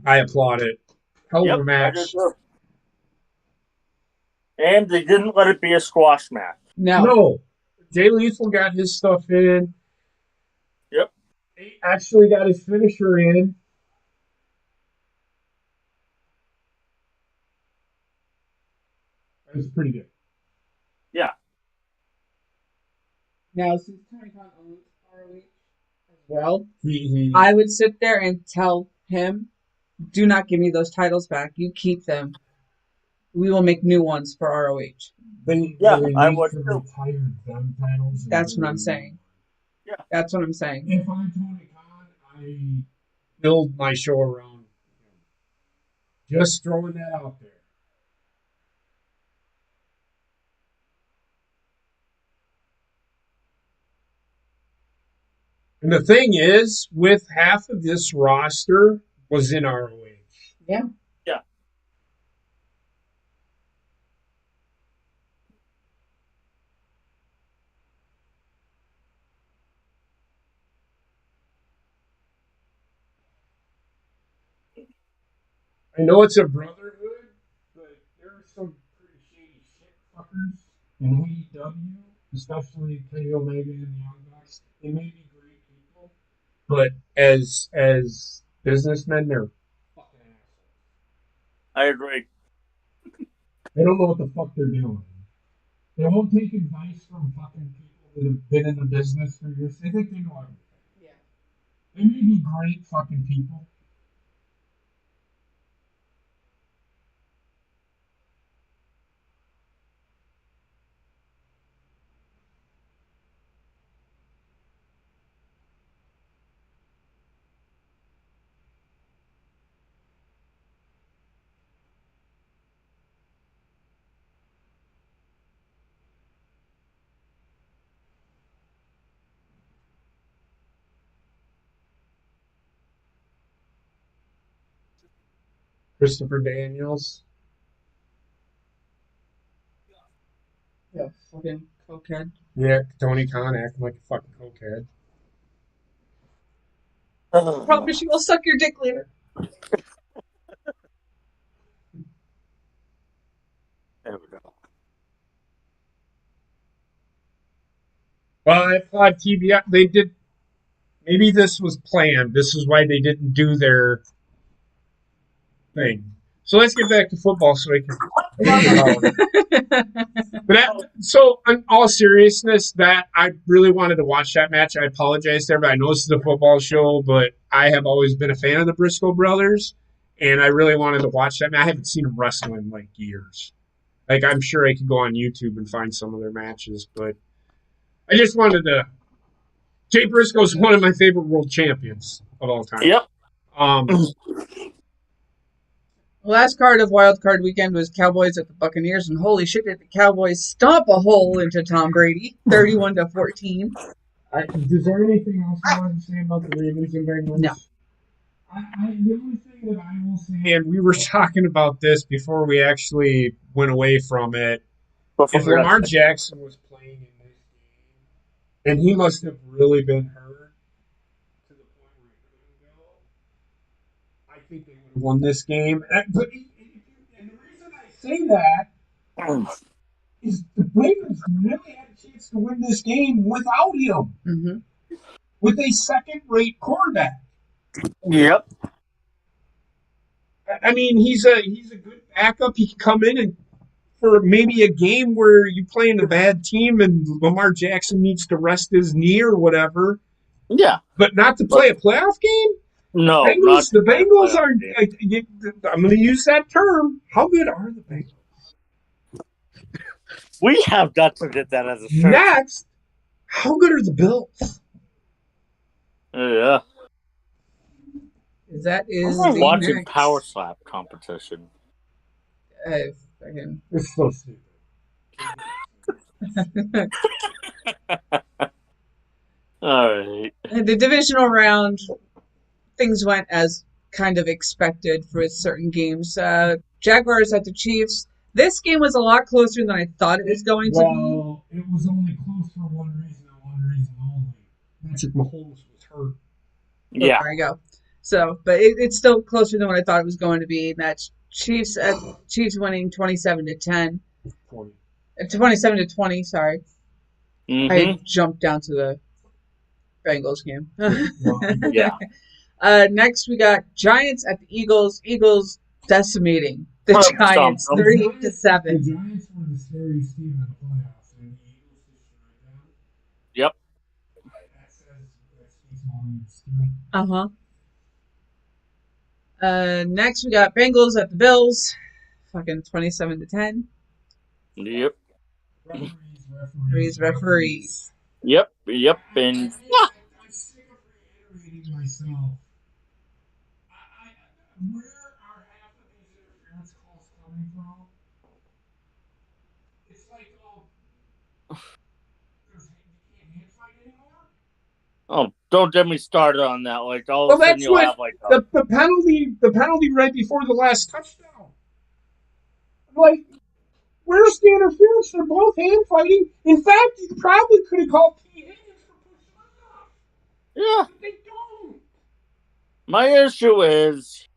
I applaud it. Hell of a match. And they didn't let it be a squash match. No. Jay Lethal got his stuff in. Yep. He actually got his finisher in. That was pretty good. Yeah. Now, since Tony Khan owns ROH as well, I would sit there and tell him, do not give me those titles back. You keep them. We will make new ones for ROH. I would retire them titles. That's what I'm saying. Yeah. That's what I'm saying. If I'm Tony Khan, I build my show around him. Just throwing that out there. And the thing is, with half of this roster was in ROH. Yeah. Yeah. I know it's a brotherhood, but there are some pretty shady shit fuckers in AEW, especially Kenny Omega and the Young Bucks. They may be great people, But as businessmen, they're fucking assholes. I agree. They don't know what the fuck they're doing. They won't take advice from fucking people that have been in the business for years. They think they know everything. Yeah. They may be great fucking people. Christopher Daniels. Yeah, fucking cokehead. Yeah, Tony Khan acting like a fucking cokehead. Promise you will suck your dick later. There we go. Well, at Live TV, they did. Maybe this was planned. This is why they didn't do their thing. So let's get back to football so we can talk about it. But so, in all seriousness, that I really wanted to watch that match. I apologize to everybody. I know this is a football show, but I have always been a fan of the Briscoe brothers, and I really wanted to watch that match. I haven't seen them wrestle in like years. Like, I'm sure I could go on YouTube and find some of their matches, but I just wanted to. Jay Briscoe's one of my favorite world champions of all time. Yep. Last card of Wildcard weekend was Cowboys at the Buccaneers, and holy shit, did the Cowboys stomp a hole into Tom Brady, 31-14. Is there anything else you want to say about the Ravens and Bengals? No. The only thing that I will say, and we were talking about this before we actually went away from it, if Lamar Jackson was playing in this game, and he must have really been hurt to the point where he couldn't go, I think they would have won this game. And the reason I say that is the Ravens really had a chance to win this game without him, with a second-rate quarterback. Yep. I mean, he's a good backup. He can come in and for maybe a game where you play in a bad team and Lamar Jackson needs to rest his knee or whatever. Yeah. But not to play a playoff game? No. The Bengals are, I'm going to use that term. How good are the Bengals? We have got to get that as a shirt. Next, how good are the Bills? Yeah. That is I'm watching next. Power Slap competition. It's so stupid. All right. The divisional round, things went as kind of expected for certain games. Jaguars at the Chiefs. This game was a lot closer than I thought it was going to be. Well, it was only close for one reason and one reason only. Patrick Mahomes was hurt. Yeah. There you go. So, but it's still closer than what I thought it was going to be. And that's Chiefs winning 27-10. 27-20, sorry. I jumped down to the Bengals game. Yeah. Next, we got Giants at the Eagles. Eagles decimating the Giants 38-7. The Giants were the scariest team in the playoffs, and the Eagles destroyed them. Yep. That speaks volumes. Next, we got Bengals at the Bills. Fucking 27-10. Yep. Referees. Yep. And I'm sick of reiterating myself. Where are half of these interference calls coming from? It's like, you can't hand fight anymore? oh, don't get me started on that. Like all of a sudden you'll have like the penalty right before the last touchdown. Like, where's the interference? They're both hand fighting. In fact, you probably could have called T. Higgins for pushing off. Yeah. But they don't. My issue is,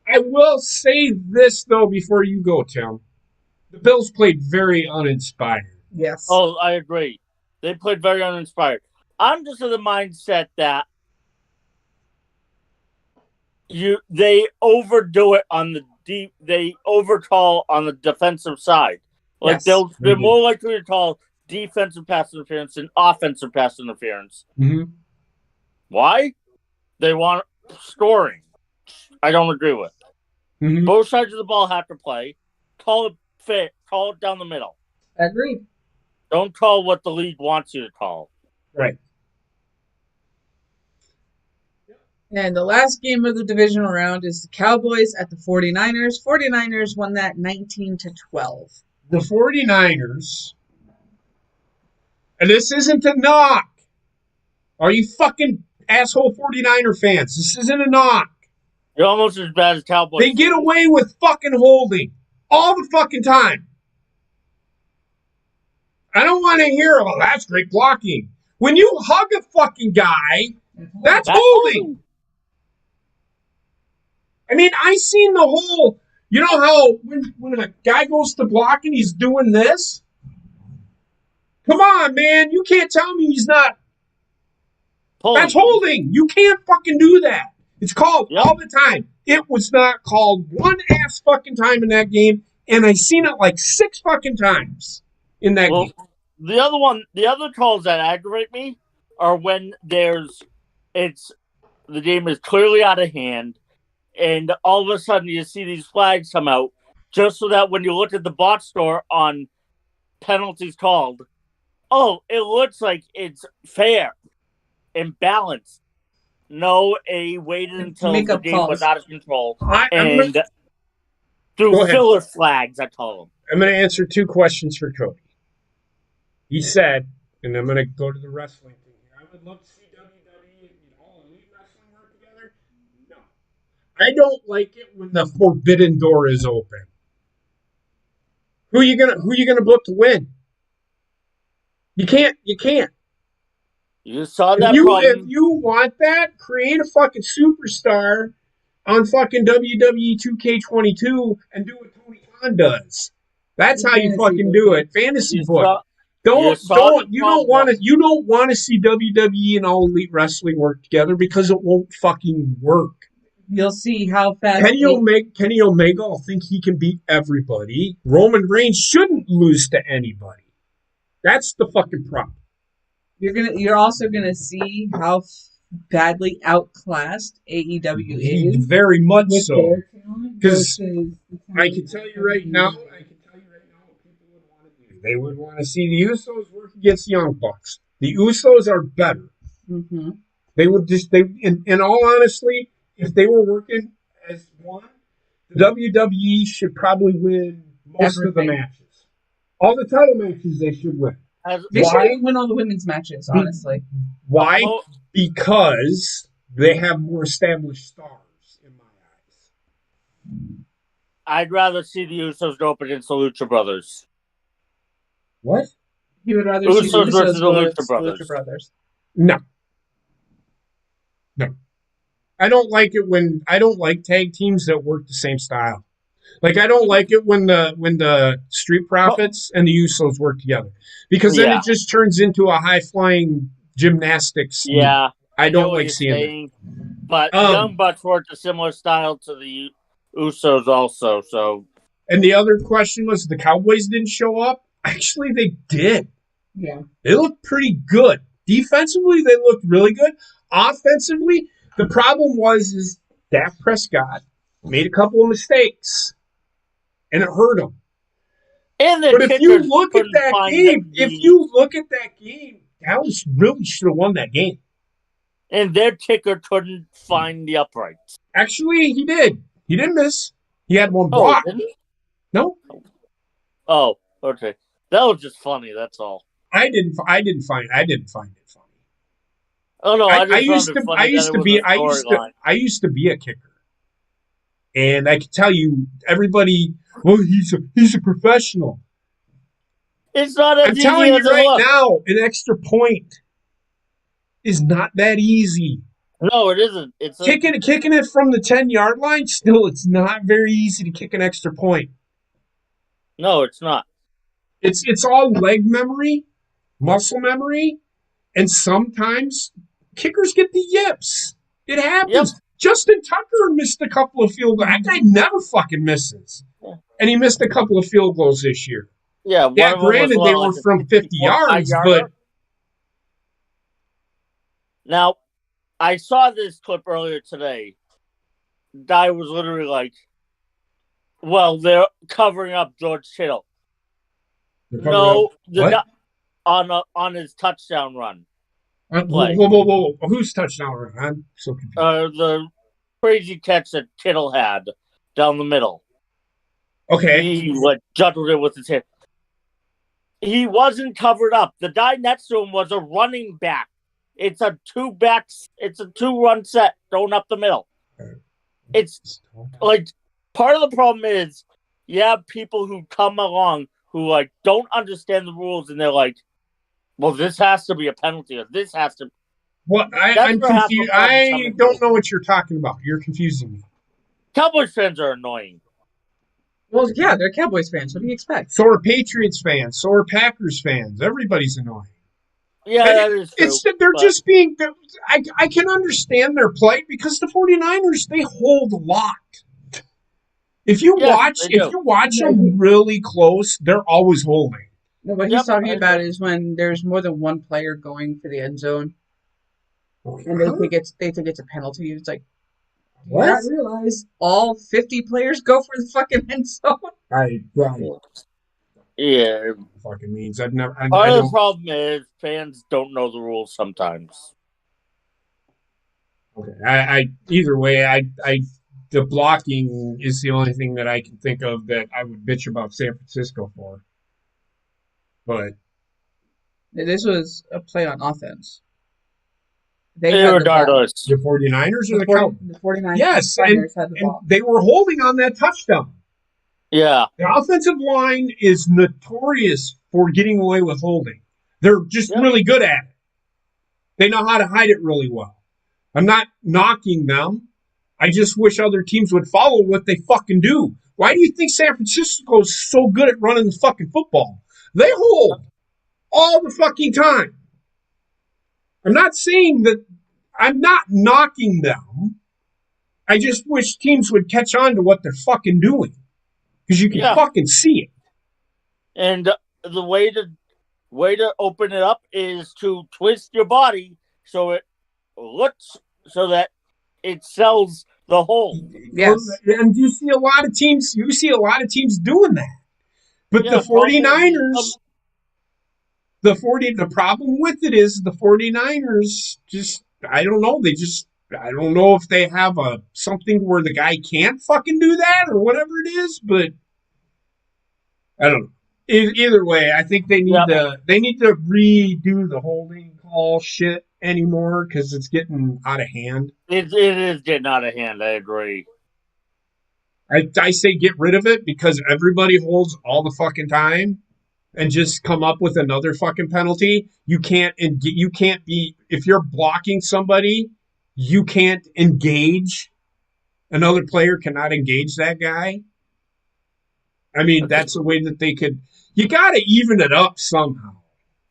I will say this though before you go, Tim. The Bills played very uninspired. Yes. oh, I agree. They played very uninspired. I'm just of the mindset that they overdo it on the deep. They overcall on the defensive side. Like Yes. they're more likely to call defensive pass interference than offensive pass interference. Mm-hmm. Why? They want scoring. I don't agree with. Mm-hmm. Both sides of the ball have to play. Call it fit. Call it down the middle. Agreed. Don't call what the league wants you to call. Right. And the last game of the divisional round is the Cowboys at the 49ers. 49ers won that 19-12. The 49ers, and this isn't a knock. Are you fucking asshole 49er fans? This isn't a knock. You're almost as bad as Cowboys. They get away with fucking holding all the fucking time. I don't want to hear, oh, that's great blocking. When you hug a fucking guy, that's holding. I mean, I seen the whole, you know how when a guy goes to block and he's doing this? Come on, man. You can't tell me he's not. That's holding. You can't fucking do that. It's called all the time. It was not called one ass fucking time in that game, and I seen it like 6 fucking times in that game. The other calls that aggravate me are when the game is clearly out of hand, and all of a sudden you see these flags come out, just so that when you look at the box score on penalties called, oh, it looks like it's fair and balanced. No, A waited until the game was out of control through filler flags, I call them. I'm going to answer 2 questions for Cody. He said, and I'm going to go to the wrestling thing here. I would love to see WWE and all elite wrestling work together. No. I don't like it when the forbidden door is open. Who you gonna book to win? You can't. You saw that If you want that, create a fucking superstar on fucking WWE 2K22 and do what Tony Khan does. That's how you fucking do it. Fantasy book. You don't want to see WWE and All Elite Wrestling work together because it won't fucking work. You'll see how fast Kenny Omega will think he can beat everybody. Roman Reigns shouldn't lose to anybody. That's the fucking problem. You're also gonna see how badly outclassed AEW is. Very much so. Because I can tell you right now what people would want to do. They would want to see the Usos work against the Young Bucks. The Usos are better. Mm-hmm. They would in all honesty, if they were working as one, the WWE should probably win most of the matches. All the title matches they should win. They should win all the women's matches, honestly. Why? Because they have more established stars in my eyes. I'd rather see the Usos go up against the Lucha Brothers. What? You would rather see the Usos versus the Lucha Brothers. No. I don't like tag teams that work the same style. Like I don't like it when the Street Profits and the Usos work together. Because then it just turns into a high flying gymnastics. Yeah. I don't like seeing it. But Young Bucks worked a similar style to the Usos also, so. And the other question was the Cowboys didn't show up? Actually, they did. Yeah. They looked pretty good. Defensively, they looked really good. Offensively, the problem was Dak Prescott made a couple of mistakes, and it hurt him. But if you look at that game, Dallas really should have won that game. And their kicker couldn't find the uprights. Actually, he did. He didn't miss. He had one block. Didn't he? No. Oh, okay. That was just funny. That's all. I didn't find it funny. Oh no! I used to be a kicker, and I can tell you, everybody. Well, he's a professional. It's not as easy. I'm telling you right now, an extra point is not that easy. No, it isn't. It's kicking it from the 10-yard line. Still, it's not very easy to kick an extra point. No, it's not. It's all leg memory, muscle memory, And sometimes kickers get the yips. It happens. Yep. Justin Tucker missed a couple of field goals. That guy never fucking misses. Yeah. And he missed a couple of field goals this year. Yeah, Yeah, granted, they were from 50 yards, but... Now, I saw this clip earlier today. Guy was literally like, well, they're covering up George Kittle. No, the guy on his touchdown run. Whoa. Whose touchdown run? I'm so confused. The crazy catch that Kittle had down the middle. Okay. He juggled it with his hip. He wasn't covered up. The guy next to him was a running back. It's a two-run set thrown up the middle. It's like part of the problem is you have people who come along who don't understand the rules and they're like, well, this has to be a penalty or this has to. Well, I'm confused. I don't know what you're talking about. You're confusing me. Cowboys fans are annoying. Well, yeah, they're Cowboys fans. What do you expect? So are Patriots fans. So are Packers fans. Everybody's annoying. Yeah, that is true. They're just being... I can understand their plight because the 49ers, they hold a lot. If you watch them really close, they're always holding. No, what he's talking about is when there's more than one player going for the end zone, and they think it's a penalty. It's like, what? I realize all 50 players go for the fucking end zone. Yeah. Fucking means part of the problem is fans don't know the rules sometimes. Okay. Either way, the blocking is the only thing that I can think of that I would bitch about San Francisco for. But this was a play on offense. Regardless. The 49ers or the Cowboys? The 49ers. Yes, and they were holding on that touchdown. Yeah. The offensive line is notorious for getting away with holding. They're just really good at it. They know how to hide it really well. I'm not knocking them. I just wish other teams would follow what they fucking do. Why do you think San Francisco is so good at running the fucking football? They hold all the fucking time. I'm not saying that I'm not knocking them. I just wish teams would catch on to what they're fucking doing. Because you can fucking see it. And the way to open it up is to twist your body so it looks so that it sells the hole. Yes. And you see a lot of teams doing that. But the 49ers, the problem with it is the 49ers just, I don't know, I don't know if they have something where the guy can't fucking do that or whatever it is, but I don't know. Either way, I think they need to redo the holding call shit anymore because it's getting out of hand. It is getting out of hand. I agree. I say get rid of it because everybody holds all the fucking time, and just come up with another fucking penalty. You can't be, if you're blocking somebody, you can't engage. Another player cannot engage that guy. I mean, that's a way that they could. You got to even it up somehow.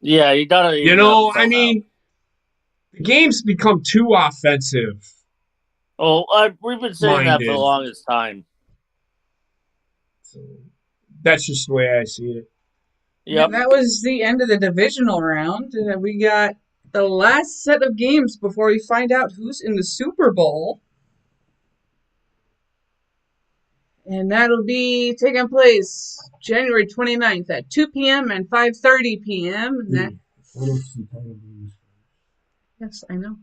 Yeah, you got to. I mean, the game's become too offensive. Oh, we've been saying that for the longest time. So that's just the way I see it. Yeah, that was the end of the divisional round. We got the last set of games before we find out who's in the Super Bowl. And that'll be taking place January 29th at 2 p.m. and 5:30 p.m. Yes, I know.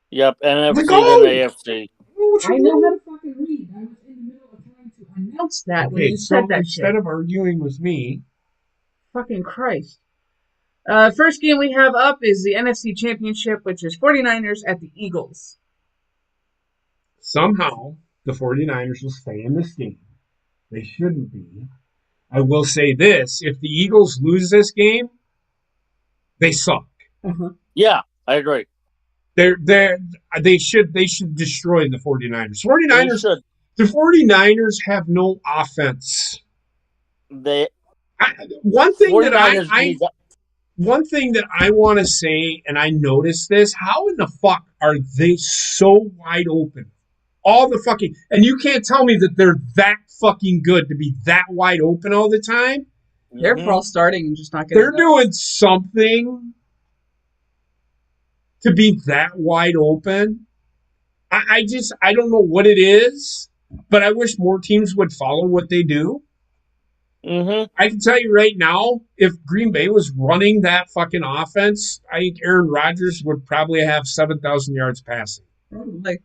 Yep, NFC and AFC. I know how to fucking read. I was in the middle of trying to announce that when you said that instead of arguing with me. Fucking Christ. First game we have up is the NFC Championship, which is 49ers at the Eagles. Somehow, the 49ers will stay in this game. They shouldn't be. I will say this. If the Eagles lose this game, they suck. Uh-huh. Yeah, I agree. They should destroy the 49ers. The 49ers have no offense. One thing that one thing that I want to say, and I noticed this, how in the fuck are they so wide open? All the fucking, and you can't tell me that they're that fucking good to be that wide open all the time. They're Mhm. false starting and just not getting They're doing something to be that wide open. I don't know what it is, but I wish more teams would follow what they do. Mhm. I can tell you right now, if Green Bay was running that fucking offense, I think Aaron Rodgers would probably have 7,000 yards passing. like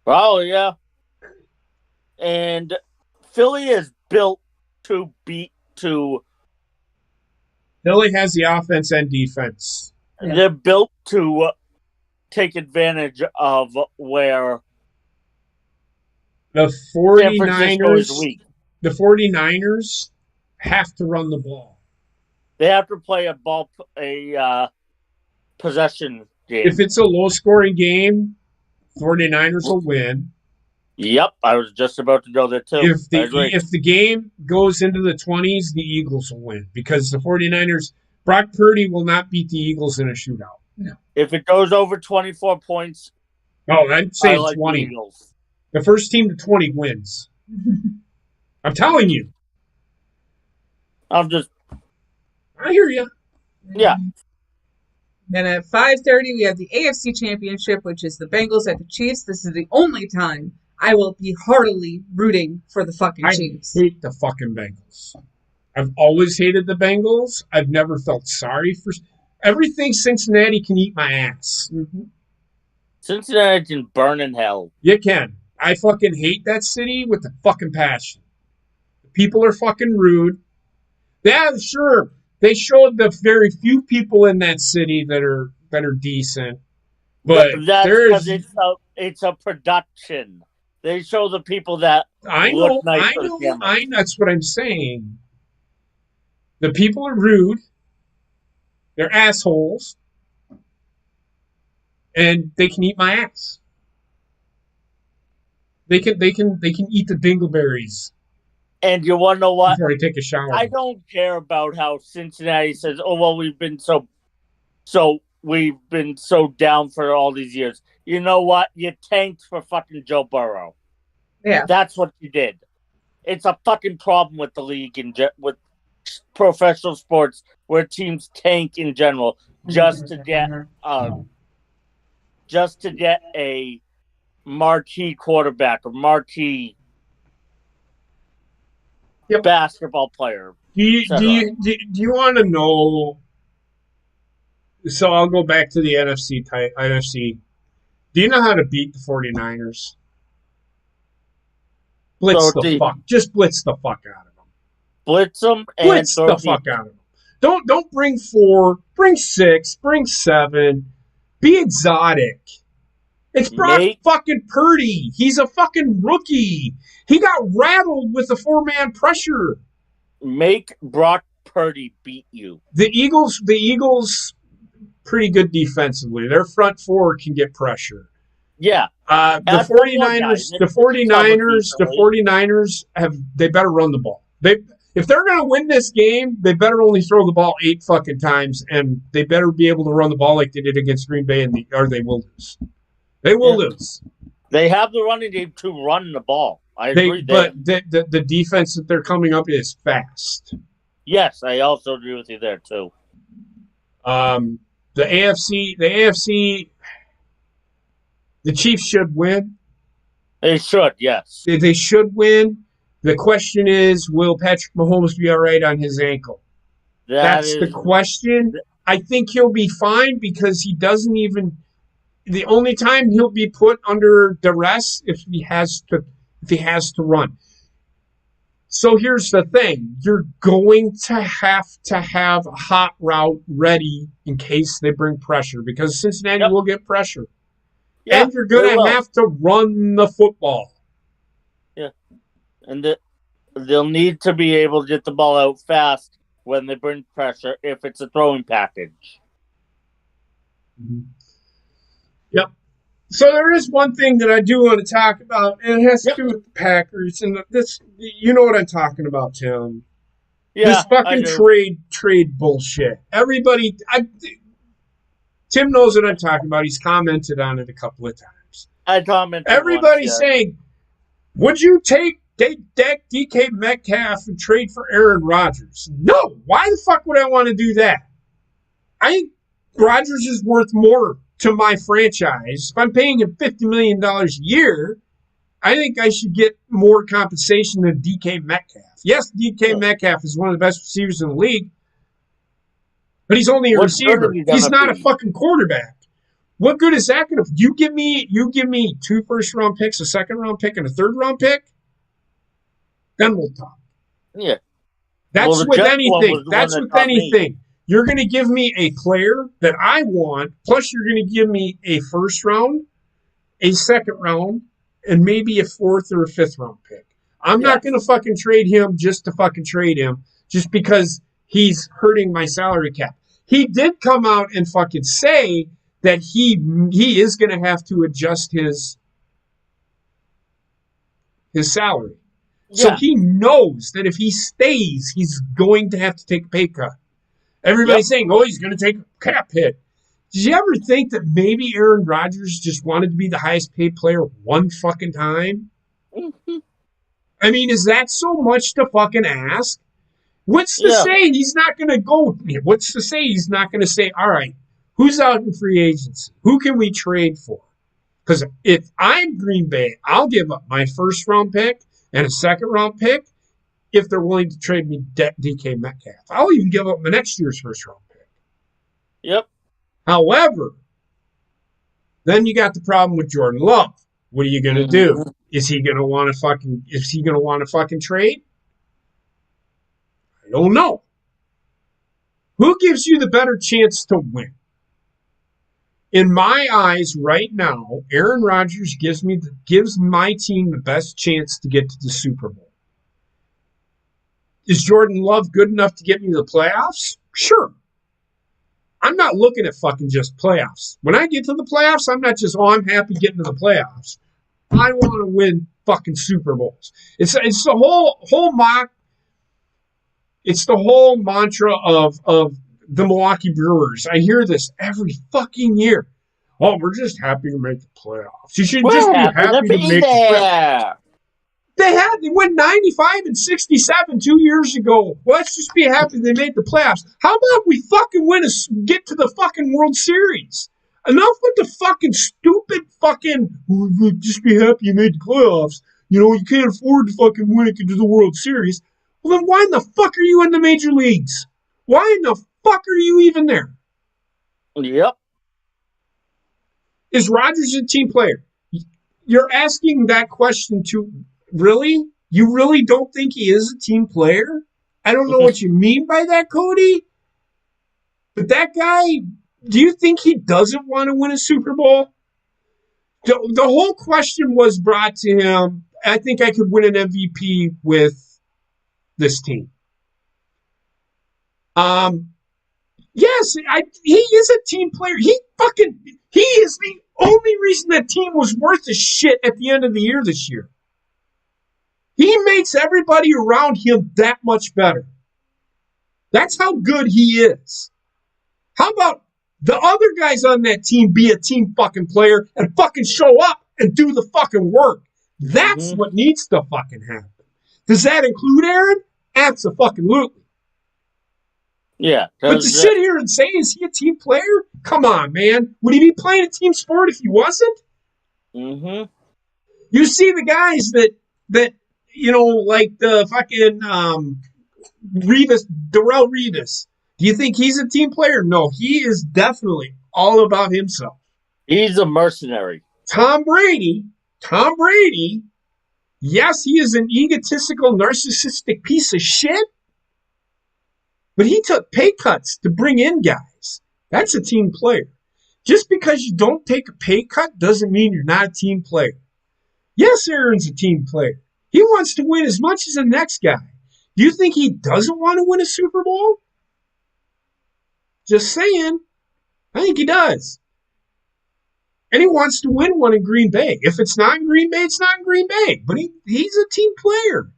Oh yeah. And Philly is built to beat to. Philly has the offense and defense. Yeah. They're built to take advantage of where The San Francisco is 49ers, weak. the 49ers have to run the ball. They have to play a possession game. If it's a low scoring game, 49ers will win. Yep, I was just about to go there too. If the game goes into the 20s, the Eagles will win because the 49ers, Brock Purdy will not beat the Eagles in a shootout. no. If it goes over 24 points, Oh, I'd say I like 20. the Eagles. The first team to 20 wins. I'm telling you. I'm just I hear you. Yeah. And at 5:30 we have the AFC Championship, which is the Bengals at the Chiefs. This is the only time I will be heartily rooting for the fucking I Chiefs. hate the fucking Bengals. I've always hated the Bengals. I've never felt sorry for everything. Cincinnati can eat my ass. Mm-hmm. Cincinnati can burn in hell. You can. I fucking hate that city with a fucking passion. The people are fucking rude. Yeah, sure. They showed the very few people in that city that are decent. But That's there's because it's a production. They show the people that I look know, nice for the camera. that's what I'm saying. The people are rude. They're assholes. And they can eat my ass. They can eat the dingleberries And you want to know what? before I take a shower. I don't care about how Cincinnati says, "Oh well, we've been so down for all these years." You know what? You tanked for fucking Joe Burrow. Yeah. That's what you did. It's a fucking problem with the league and with professional sports where teams tank in general just to get a marquee quarterback or marquee basketball player. Do you want to know? So I'll go back to the NFC. Do you know how to beat the 49ers? Just blitz the fuck out of them. Blitz them and blitz the fuck out of them. Don't bring 4, bring 6, bring 7. Be exotic. It's Brock fucking Purdy. He's a fucking rookie. He got rattled with a 4-man pressure. Make Brock Purdy beat you. The Eagles, pretty good defensively. Their front 4 can get pressure. Yeah. The 49ers they better run the ball. If they're going to win this game, they better only throw the ball 8 fucking times, and they better be able to run the ball like they did against Green Bay, or they will lose. They will lose. They have the running game to run the ball. I agree. But the defense that they're coming up is fast. Yes, I also agree with you there too. The AFC, the Chiefs should win. They should, yes. They should win. The question is, will Patrick Mahomes be all right on his ankle? That's the question. I think he'll be fine because he doesn't even. The only time he'll be put under duress if he has to run. So here's the thing: you're going to have a hot route ready in case they bring pressure because Cincinnati will get pressure, and you're going to have to run the football. Yeah, and they'll need to be able to get the ball out fast when they bring pressure if it's a throwing package. Mm-hmm. Yep. So there is one thing that I do want to talk about, and it has to do with the Packers. And this, you know what I'm talking about, Tim. Yeah, This I fucking do. trade bullshit. Everybody, Tim knows what I'm talking about. He's commented on it a couple of times. I commented once, Everybody's yeah. saying, would you take DK Metcalf and trade for Aaron Rodgers? No. Why the fuck would I want to do that? I think Rodgers is worth more to my franchise. If I'm paying him $50 million a year, I think I should get more compensation than DK Metcalf. Yes, DK Metcalf is one of the best receivers in the league, but he's only a receiver. He's not a fucking quarterback. What good is that going to? You give me 2 first-round picks, a second-round pick, and a third-round pick. Then we'll talk. Yeah. That's with anything. That's with anything. You're going to give me a player that I want, plus you're going to give me a first round, a second round, and maybe a fourth or a fifth round pick. I'm not going to fucking trade him just to fucking trade him, just because he's hurting my salary cap. He did come out and fucking say that he is going to have to adjust his salary. So he knows that if he stays, he's going to have to take a pay cut. Everybody's saying, oh, he's going to take a cap hit. Did you ever think that maybe Aaron Rodgers just wanted to be the highest paid player one fucking time? I mean, is that so much to fucking ask? What's to say he's not going to go? What's to say he's not going to say, all right, who's out in free agency? Who can we trade for? Because if I'm Green Bay, I'll give up my first round pick and a second round pick if they're willing to trade me DK Metcalf. I'll even give up my next year's first round pick. Yep. However, then you got the problem with Jordan Love. What are you going to do? Is he going to want to fucking trade? I don't know. Who gives you the better chance to win? In my eyes right now, Aaron Rodgers gives my team the best chance to get to the Super Bowl. Is Jordan Love good enough to get me to the playoffs? Sure. I'm not looking at fucking just playoffs. When I get to the playoffs, I'm not just, I'm happy getting to the playoffs. I want to win fucking Super Bowls. It's the whole mantra of the Milwaukee Brewers. I hear this every fucking year. Oh, we're just happy to make the playoffs. You should just be happy to make the playoffs. They went 95 and 67 2 years ago. Let's just be happy they made the playoffs. How about we fucking get to the fucking World Series? Enough with the fucking stupid fucking, just be happy you made the playoffs. You know, you can't afford to fucking win it to the World Series. Well, then why in the fuck are you in the major leagues? Why in the fuck are you even there? Yep. Is Rodgers a team player? You're asking that question to... Really? You really don't think he is a team player? I don't know what you mean by that, Cody. But that guy, do you think he doesn't want to win a Super Bowl? The whole question was brought to him, I think I could win an MVP with this team. Yes, he is a team player. He is the only reason that team was worth a shit at the end of the year this year. He makes everybody around him that much better. That's how good he is. How about the other guys on that team be a team fucking player and fucking show up and do the fucking work? That's what needs to fucking happen. Does that include Aaron? Absolutely. Yeah. But to sit here and say, is he a team player? Come on, man. Would he be playing a team sport if he wasn't? You see the guys that you know, like the fucking Darrelle Revis. Do you think he's a team player? No, he is definitely all about himself. He's a mercenary. Tom Brady, yes, he is an egotistical, narcissistic piece of shit, but he took pay cuts to bring in guys. That's a team player. Just because you don't take a pay cut doesn't mean you're not a team player. Yes, Aaron's a team player. He wants to win as much as the next guy. Do you think he doesn't want to win a Super Bowl? Just saying. I think he does. And he wants to win one in Green Bay. If it's not in Green Bay, it's not in Green Bay. But he's a team player.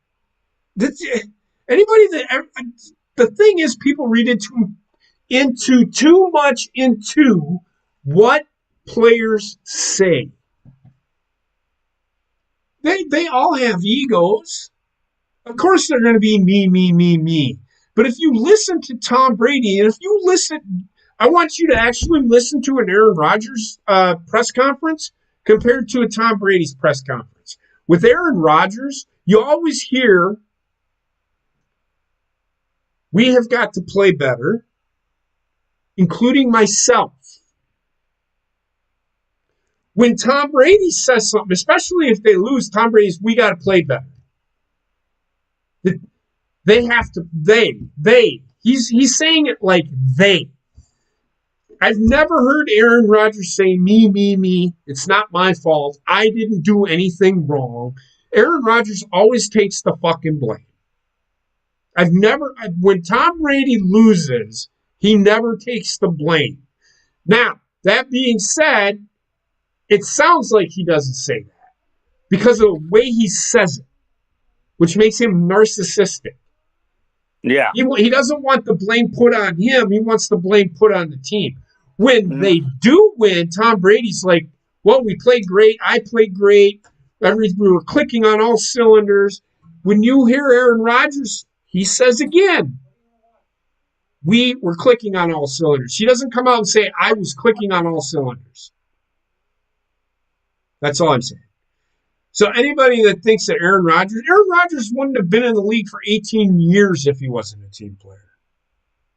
Anybody that the thing is, people read into too much into what players say. They all have egos. Of course, they're going to be me. But if you listen to Tom Brady, and if you listen, I want you to actually listen to an Aaron Rodgers press conference compared to a Tom Brady's press conference. With Aaron Rodgers, you always hear, we have got to play better, including myself. When Tom Brady says something, especially if they lose, Tom Brady's, we got to play better. They have to, he's saying it like they. I've never heard Aaron Rodgers say, me. It's not my fault. I didn't do anything wrong. Aaron Rodgers always takes the fucking blame. When Tom Brady loses, he never takes the blame. Now, that being said, it sounds like he doesn't say that because of the way he says it, which makes him narcissistic. Yeah. He doesn't want the blame put on him. He wants the blame put on the team. When they do win, Tom Brady's like, well, we played great. I played great. We were clicking on all cylinders. When you hear Aaron Rodgers, he says again, we were clicking on all cylinders. He doesn't come out and say, I was clicking on all cylinders. That's all I'm saying. So anybody that thinks that Aaron Rodgers wouldn't have been in the league for 18 years if he wasn't a team player.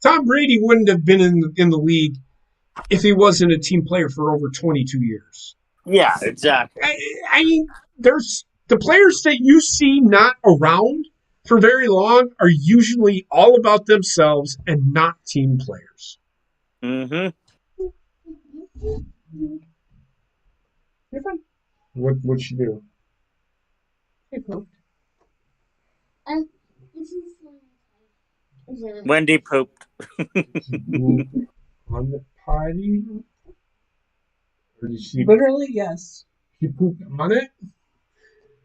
Tom Brady wouldn't have been in the league if he wasn't a team player for over 22 years. Yeah, exactly. I mean, there's the players that you see not around for very long are usually all about themselves and not team players. Mm-hmm. What'd she do? Wendy pooped. On the potty? Or did she? Literally, yes. She pooped on it?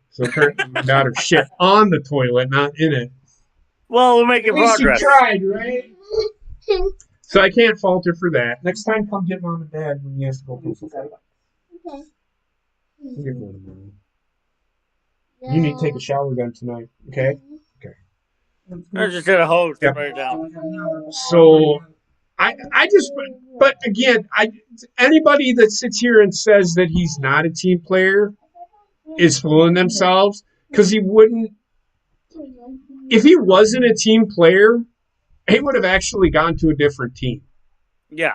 So apparently got her shit on the toilet, not in it. Well, we're making At least progress. you tried, right? So I can't fault her for that. Next time, come get mom and dad when you have to go poop. Okay. We'll get one tomorrow. You need to take a shower then tonight, okay? Okay. I just hit a hose Yep. right down. So I just, but again, anybody that sits here and says that he's not a team player is fooling themselves because he wouldn't. If he wasn't a team player, he would have actually gone to a different team. Yeah.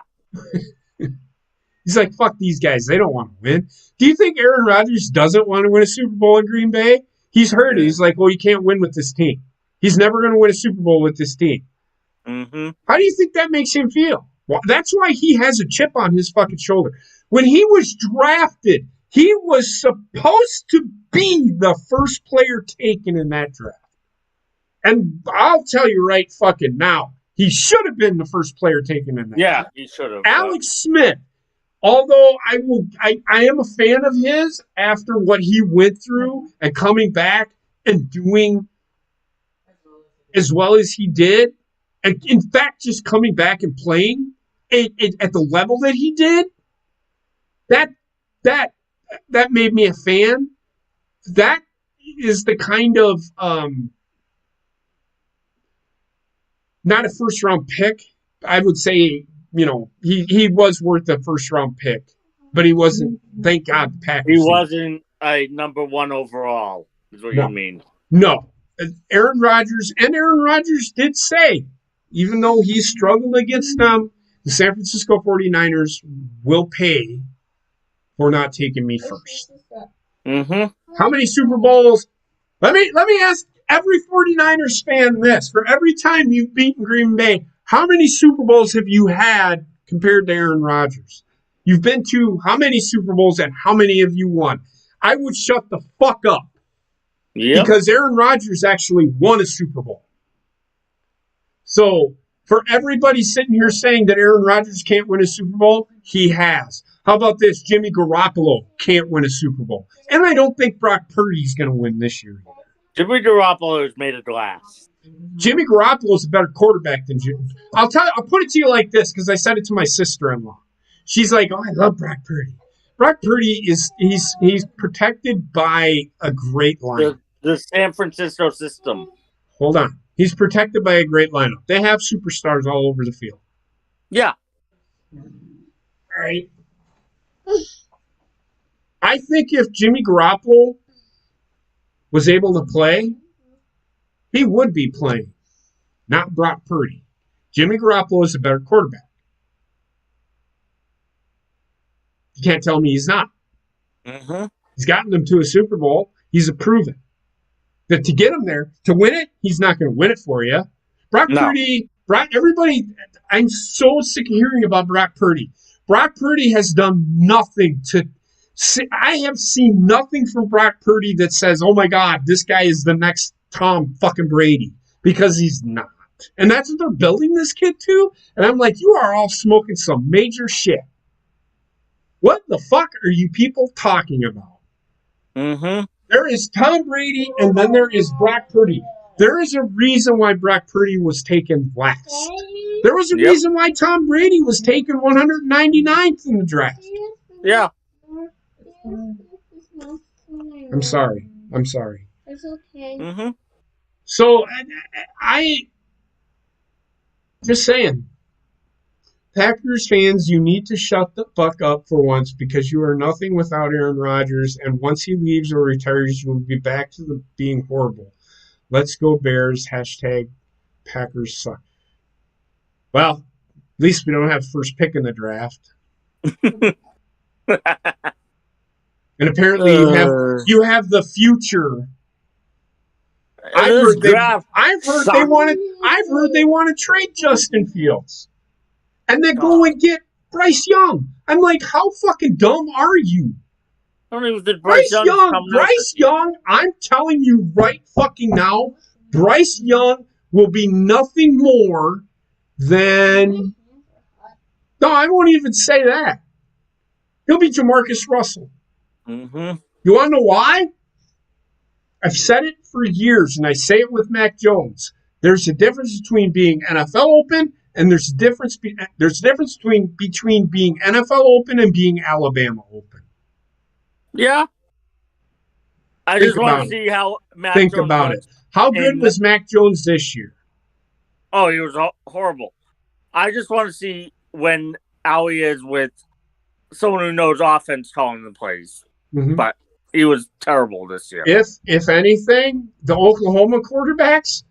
He's like, fuck these guys. They don't want to win. Do you think Aaron Rodgers doesn't want to win a Super Bowl in Green Bay? He's heard it. He's like, well, you can't win with this team. He's never going to win a Super Bowl with this team. Mm-hmm. How do you think that makes him feel? Well, that's why he has a chip on his fucking shoulder. When he was drafted, he was supposed to be the first player taken in that draft. And I'll tell you right fucking now, he should have been the first player taken in that draft. He should have. Alex Smith, although I am a fan of his after what he went through and coming back and doing as well as he did, and in fact just coming back and playing at the level that he did, that made me a fan. That is the kind of not a first round pick. I would say, he was worth a first round pick, but he wasn't. Thank God, the Packers. He wasn't a number one overall, is what you mean. No. Aaron Rodgers did say, even though he struggled against them, the San Francisco 49ers will pay for not taking me first. Mm-hmm. How many Super Bowls? Let me ask every 49ers fan this. For every time you've beaten Green Bay, how many Super Bowls have you had compared to Aaron Rodgers? You've been to how many Super Bowls and how many have you won? I would shut the fuck up. Yep. Because Aaron Rodgers actually won a Super Bowl. So for everybody sitting here saying that Aaron Rodgers can't win a Super Bowl, he has. How about this? Jimmy Garoppolo can't win a Super Bowl. And I don't think Brock Purdy's going to win this year. Jimmy Garoppolo is made of glass. Jimmy Garoppolo is a better quarterback than Jimmy. I'll put it to you like this because I said it to my sister-in-law. She's like, "Oh, I love Brock Purdy." Brock Purdy he's protected by a great lineup. The San Francisco system. Hold on. He's protected by a great lineup. They have superstars all over the field. Yeah. All right. I think if Jimmy Garoppolo was able to play, he would be playing, not Brock Purdy. Jimmy Garoppolo is a better quarterback. You can't tell me he's not. Mm-hmm. He's gotten them to a Super Bowl. He's a proven. That to get him there, to win it, he's not going to win it for you. Purdy, everybody, I'm so sick of hearing about Brock Purdy. Brock Purdy has done nothing to see. I have seen nothing from Brock Purdy that says, oh my God, this guy is the next Tom fucking Brady, because he's not. And that's what they're building this kid to. And I'm like, you are all smoking some major shit. What the fuck are you people talking about? Mm-hmm. There is Tom Brady, and then there is Brock Purdy. There is a reason why Brock Purdy was taken last. There was a reason why Tom Brady was taken 199th in the draft. Yeah. I'm sorry. It's okay. Mm-hmm. So, I just saying, Packers fans, you need to shut the fuck up for once, because you are nothing without Aaron Rodgers, and once he leaves or retires, you will be back to being horrible. Let's go Bears. # Packers suck. Well, at least we don't have first pick in the draft. And apparently you have the future. I've heard they want to trade Justin Fields. And then go and get Bryce Young. I'm like, how fucking dumb are you? I don't even think Bryce Young, I'm telling you right fucking now, Bryce Young will be nothing more than... No, I won't even say that. He'll be Jamarcus Russell. Mm-hmm. You want to know why? I've said it for years, and I say it with Mac Jones. There's a difference between being NFL open, and there's a difference between being NFL open and being Alabama open. Yeah. I just want to see how Mac Jones Think about it. How good was Mac Jones this year? Oh, he was horrible. I just want to see how he is with someone who knows offense calling the plays. Mm-hmm. But he was terrible this year. If anything, the Oklahoma quarterbacks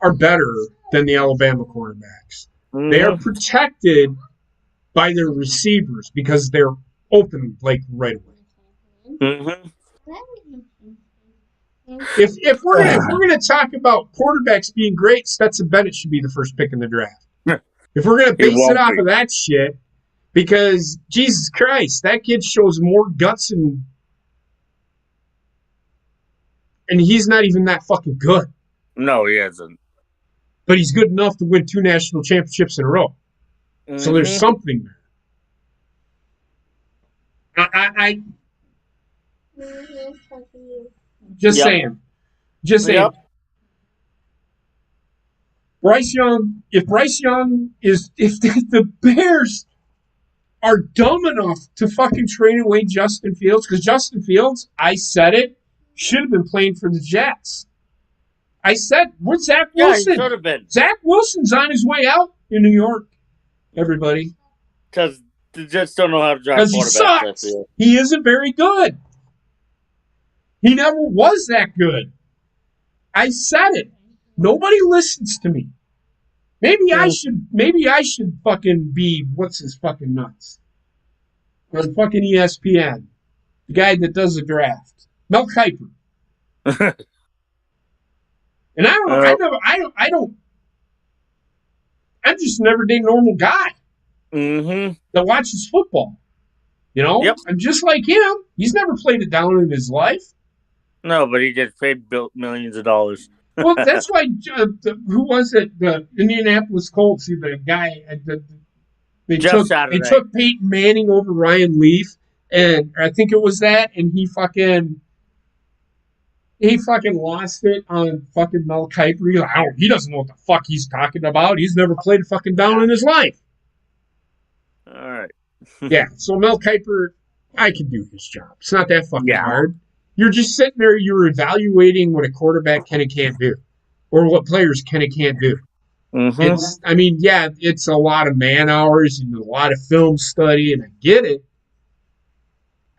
are better than the Alabama quarterbacks. Mm-hmm. They are protected by their receivers because they're open like right away. Mm-hmm. If we're gonna talk about quarterbacks being great, Stetson Bennett should be the first pick in the draft. If we're gonna base it off of that shit, because Jesus Christ, that kid shows more guts and he's not even that fucking good. No, he isn't. But he's good enough to win 2 national championships in a row. Mm-hmm. So there's something there. I just saying. Yep. Bryce Young, if the Bears are dumb enough to fucking trade away Justin Fields, because Justin Fields, I said it, should have been playing for the Jets. I said, where's Zach Wilson? Yeah, he should have been. Zach Wilson's on his way out in New York, everybody. Because the Jets don't know how to draft quarterbacks. Because he sucks. He isn't very good. He never was that good. I said it. Nobody listens to me. Maybe I should fucking be, what's his fucking nuts? On fucking ESPN. The guy that does the draft. Mel Kiper. And I'm just an everyday normal guy that watches football. You know? Yep. I'm just like him. He's never played it down in his life. No, but he gets paid millions of dollars. Well, that's why, who was it? The Indianapolis Colts, the guy, they took Peyton Manning over Ryan Leaf, and I think it was that, and he fucking, He fucking lost it on fucking Mel Kiper. He doesn't know what the fuck he's talking about. He's never played a fucking down in his life. All right. Yeah, so Mel Kiper, I can do his job. It's not that fucking hard. You're just sitting there, you're evaluating what a quarterback can and can't do, or what players can and can't do. Mm-hmm. It's a lot of man hours and a lot of film study, and I get it.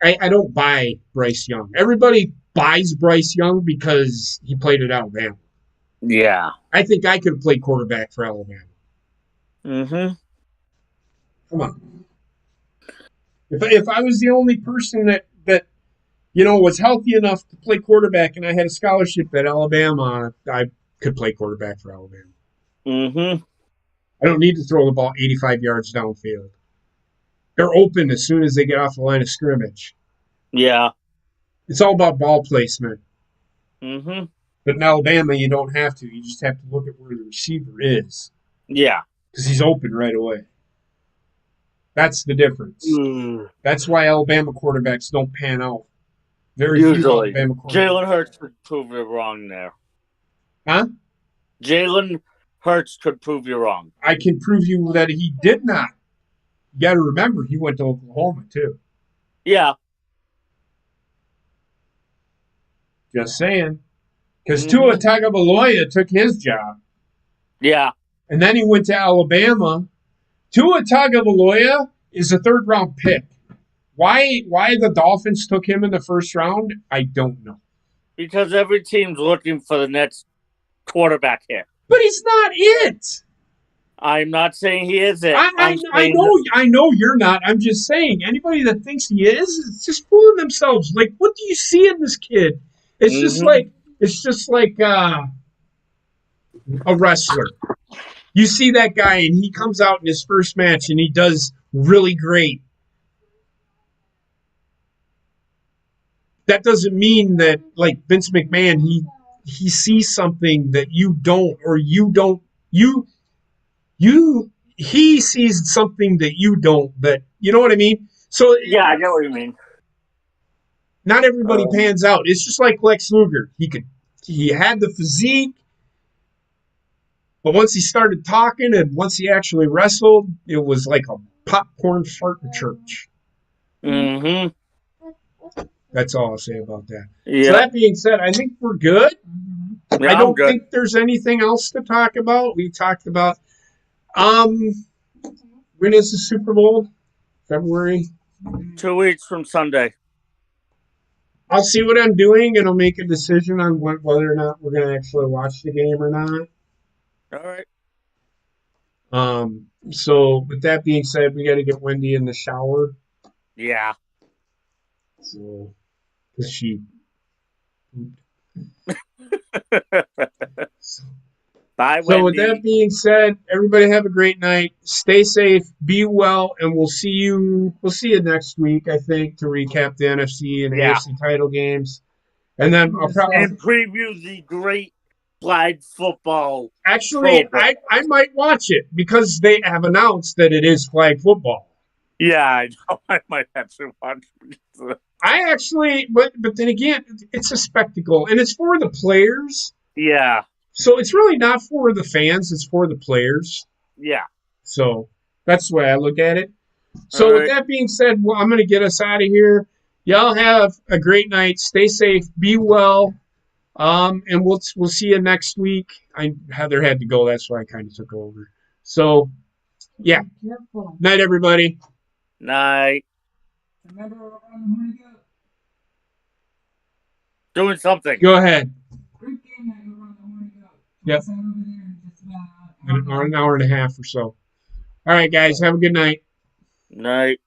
I don't buy Bryce Young. Everybody buys Bryce Young because he played at Alabama. Yeah. I think I could have played quarterback for Alabama. Mm-hmm. Come on. If I was the only person that was healthy enough to play quarterback and I had a scholarship at Alabama, I could play quarterback for Alabama. Mm-hmm. I don't need to throw the ball 85 yards downfield. They're open as soon as they get off the line of scrimmage. Yeah. It's all about ball placement. Mm-hmm. But in Alabama, you don't have to. You just have to look at where the receiver is. Yeah. Because he's open right away. That's the difference. That's why Alabama quarterbacks don't pan out. Very few Usually. Alabama quarterbacks. Jalen Hurts could prove you wrong there. Huh? Jalen Hurts could prove you wrong. I can prove you that he did not. You got to remember, he went to Oklahoma, too. Yeah. Just saying. Because Tua Tagovailoa took his job. Yeah. And then he went to Alabama. Tua Tagovailoa is a third-round pick. Why the Dolphins took him in the first round, I don't know. Because every team's looking for the next quarterback here. But he's not it. I'm not saying he is it. I know you're not. I'm just saying anybody that thinks he is just fooling themselves. Like, what do you see in this kid? It's just like a wrestler. You see that guy and he comes out in his first match and he does really great. That doesn't mean that, like Vince McMahon, he sees something that you don't, or he sees something that you don't. That, you know what I mean? So yeah, I know what you mean. Not everybody pans out. It's just like Lex Luger. He had the physique, but once he started talking and once he actually wrestled, it was like a popcorn fart in church. Mm-hmm. That's all I'll say about that. Yeah. So that being said, I think we're good. Yeah, I don't think there's anything else to talk about. We talked about when is the Super Bowl? February? 2 weeks from Sunday. I'll see what I'm doing, and I'll make a decision on whether or not we're going to actually watch the game or not. All right. So with that being said, we got to get Wendy in the shower. Yeah. So, because she. Bye, Wendy. So with that being said, everybody have a great night. Stay safe, be well, and we'll see you next week, I think, to recap the NFC and AFC title games. And then I'll probably preview the great flag football. Actually, I might watch it because they have announced that it is flag football. Yeah, I know. I might have to watch it. I actually, but then again, it's a spectacle, and it's for the players. Yeah. So it's really not for the fans; it's for the players. Yeah. So that's the way I look at it. So with that being said, I'm going to get us out of here. Y'all have a great night. Stay safe. Be well. And we'll see you next week. Heather had to go. That's why I kind of took over. So, yeah. Night, everybody. Night. Remember we're on the Horny Goat? Doing something. Go ahead. Great game night over on the Horny Goat. Yep. Over there in just about an hour and a half or so. All right, guys. Have a good night. Night.